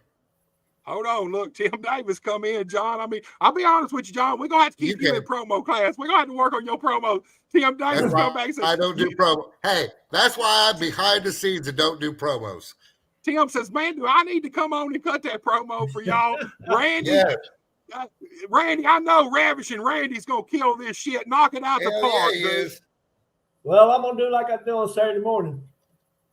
Hold on, look, Tim Davis come in, John. I mean, I'll be honest with you, John. We're gonna have to keep you in promo class. We're gonna have to work on your promo. Tim Davis come back and says, I don't do promo. Hey, that's why I'm behind the scenes and don't do promos. Tim says, man, do I need to come on and cut that promo for y'all? Randy, Yeah. Randy, I know Ravishing Randy's gonna kill this shit, knock it out the Hell park, yeah, he dude. is. Well, I'm gonna do like I do on Saturday morning.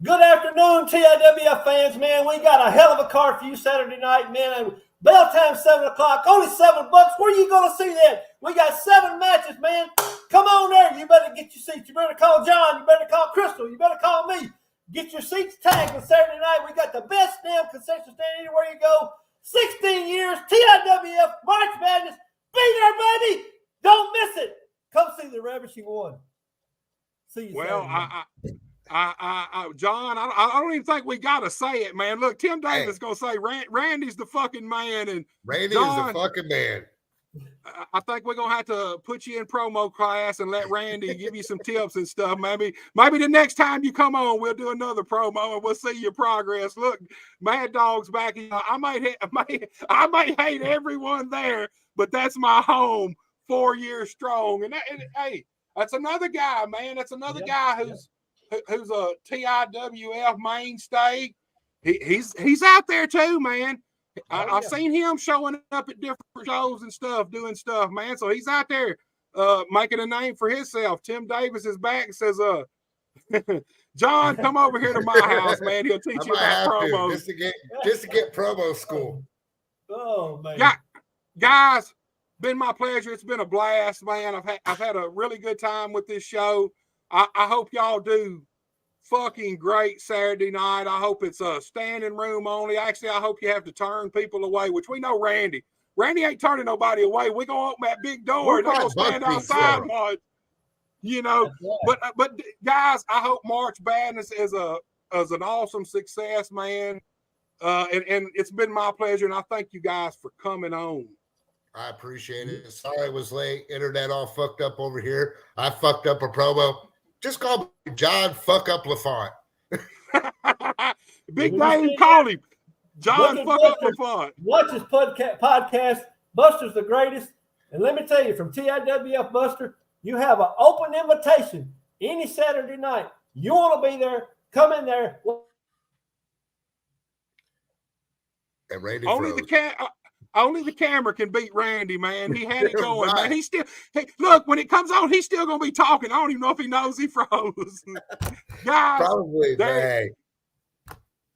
Good afternoon, TIWF fans, man. We got a hell of a card for you Saturday night, man. Bell time 7 o'clock, only $7. Where you gonna see that? We got 7 matches, man. Come on there. You better get your seats. You better call John. You better call Crystal. You better call me. Get your seats tagged on Saturday night. We got the best damn concession stand anywhere you go. 16 years, TIWF, March Madness. Be there, baby. Don't miss it. Come see the Ravishing One. See you Well, Saturday. John, I don't even think we gotta say it, man. Look, Tim Davis gonna say Randy's the fucking man, and Randy John, is the fucking man. I think we're gonna have to put you in promo class and let Randy give you some tips and stuff. Maybe the next time you come on, we'll do another promo and we'll see your progress. Look, Mad Dog's back. I might hate everyone there, but that's my home, 4 years strong. And hey, that's another guy, man. That's another guy who's a TIWF mainstay. He's out there too, man. I've seen him showing up at different shows and stuff, doing stuff, man. So he's out there making a name for himself. Tim Davis is back and says, John, come over here to my house, man. He'll teach you about promos. Just to get promo school. Oh, man. Yeah, guys, been my pleasure. It's been a blast, man. I've had a really good time with this show. I hope y'all do fucking great Saturday night. I hope it's a standing room only. Actually, I hope you have to turn people away, which we know Randy ain't turning nobody away. We're going to open that big door. They're going to stand outside and watch, you know. But guys, I hope March Madness is an awesome success, man. And it's been my pleasure, and I thank you guys for coming on. I appreciate it. Sorry I was late. Internet all fucked up over here. I fucked up a promo. Just call me John Fuck Up LaFont. Big Dave called him. John Fuck Up LaFont. Watch his podcast. Buster's the greatest. And let me tell you, from TIWF Buster, you have an open invitation any Saturday night. You want to be there, come in there. And Randy Only the camera can beat Randy, man. He had it going, right. Man. Look, when it comes on, he's still gonna be talking. I don't even know if he knows he froze. Guys, probably, man.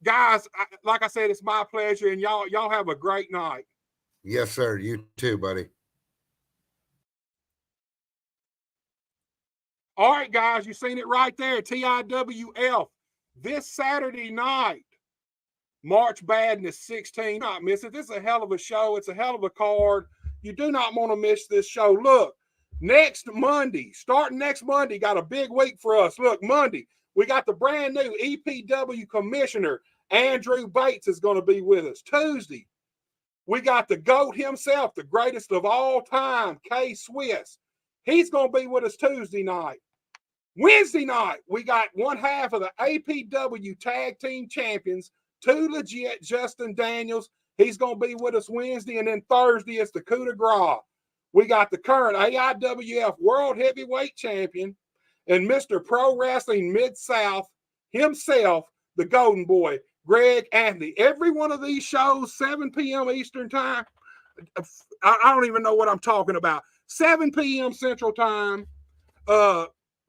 Guys, like I said, it's my pleasure, and y'all have a great night. Yes, sir. You too, buddy. All right, guys, you seen it right there. TIWF this Saturday night. March Madness 16. Not miss it. This is a hell of a show. It's a hell of a card. You do not want to miss this show. Look, starting next Monday, got a big week for us. Look, Monday, we got the brand new EPW commissioner, Andrew Bates, is going to be with us. Tuesday, we got the GOAT himself, the greatest of all time, K Swiss. He's going to be with us Tuesday night. Wednesday night, we got one half of the APW Tag Team Champions, Too Legit, Justin Daniels. He's going to be with us Wednesday. And then Thursday, it's the coup de grace. We got the current AIWF World Heavyweight Champion and Mr. Pro Wrestling Mid-South himself, the Golden Boy, Greg Anthony. Every one of these shows, 7 p.m. Eastern Time. I don't even know what I'm talking about. 7 p.m. Central Time.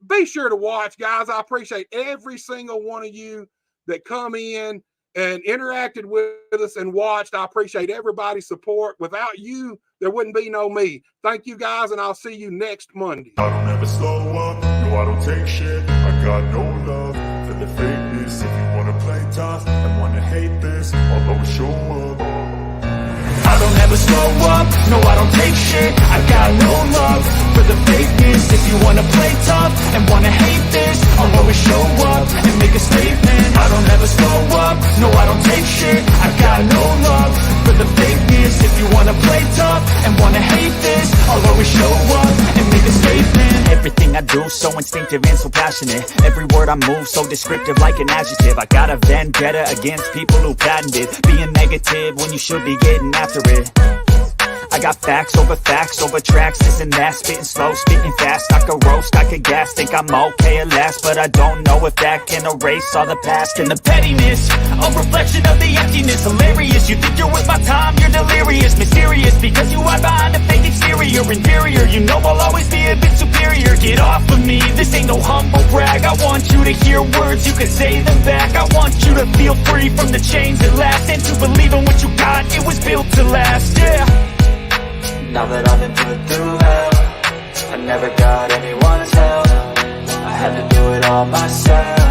Be sure to watch, guys. I appreciate every single one of you that come in and interacted with us and watched. I appreciate everybody's support. Without you, there wouldn't be no me. Thank you, guys, and I'll see you next Monday. I don't ever slow up, no, I don't take shit. I got no love for the fakeness. If you wanna play tough and wanna hate this, I'll always show up. I don't ever slow up, no I don't take shit. I got no love for the fakeness. If you wanna play tough and wanna hate this, I'll always show up and make a statement. I don't ever slow up, no I don't take shit. I got no love for the fakeness. If you wanna play tough and wanna hate this, I'll always show up and make a statement. Everything I do so instinctive and so passionate. Every word I move so descriptive like an adjective. I got a vendetta against people who patented being negative when you should be getting after it. I got facts over tracks, this and that. Spitting slow, spitting fast. I could roast, I could gas. Think I'm okay at last, but I don't know if that can erase all the past. And the pettiness, a reflection of the emptiness. Hilarious, you think you're worth my time, you're delirious. Mysterious, because you hide behind a fake exterior. Inferior, you know I'll always be a bit superior. Get off of me, this ain't no humble brag. I want you to hear words, you can say them back. I want you to feel free from the chains that last, and to believe in what you got, it was built to last, yeah. Now that I've been put through hell, I never got anyone's help. I had to do it all myself.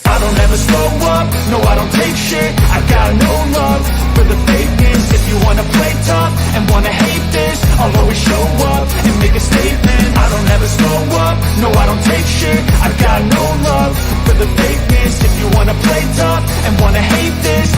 I don't ever slow up, no I don't take shit. I got no love for the fakeness. If you wanna play tough and wanna hate this, I'll always show up and make a statement. I don't ever slow up, no I don't take shit. I got no love for the fakeness. If you wanna play tough and wanna hate this,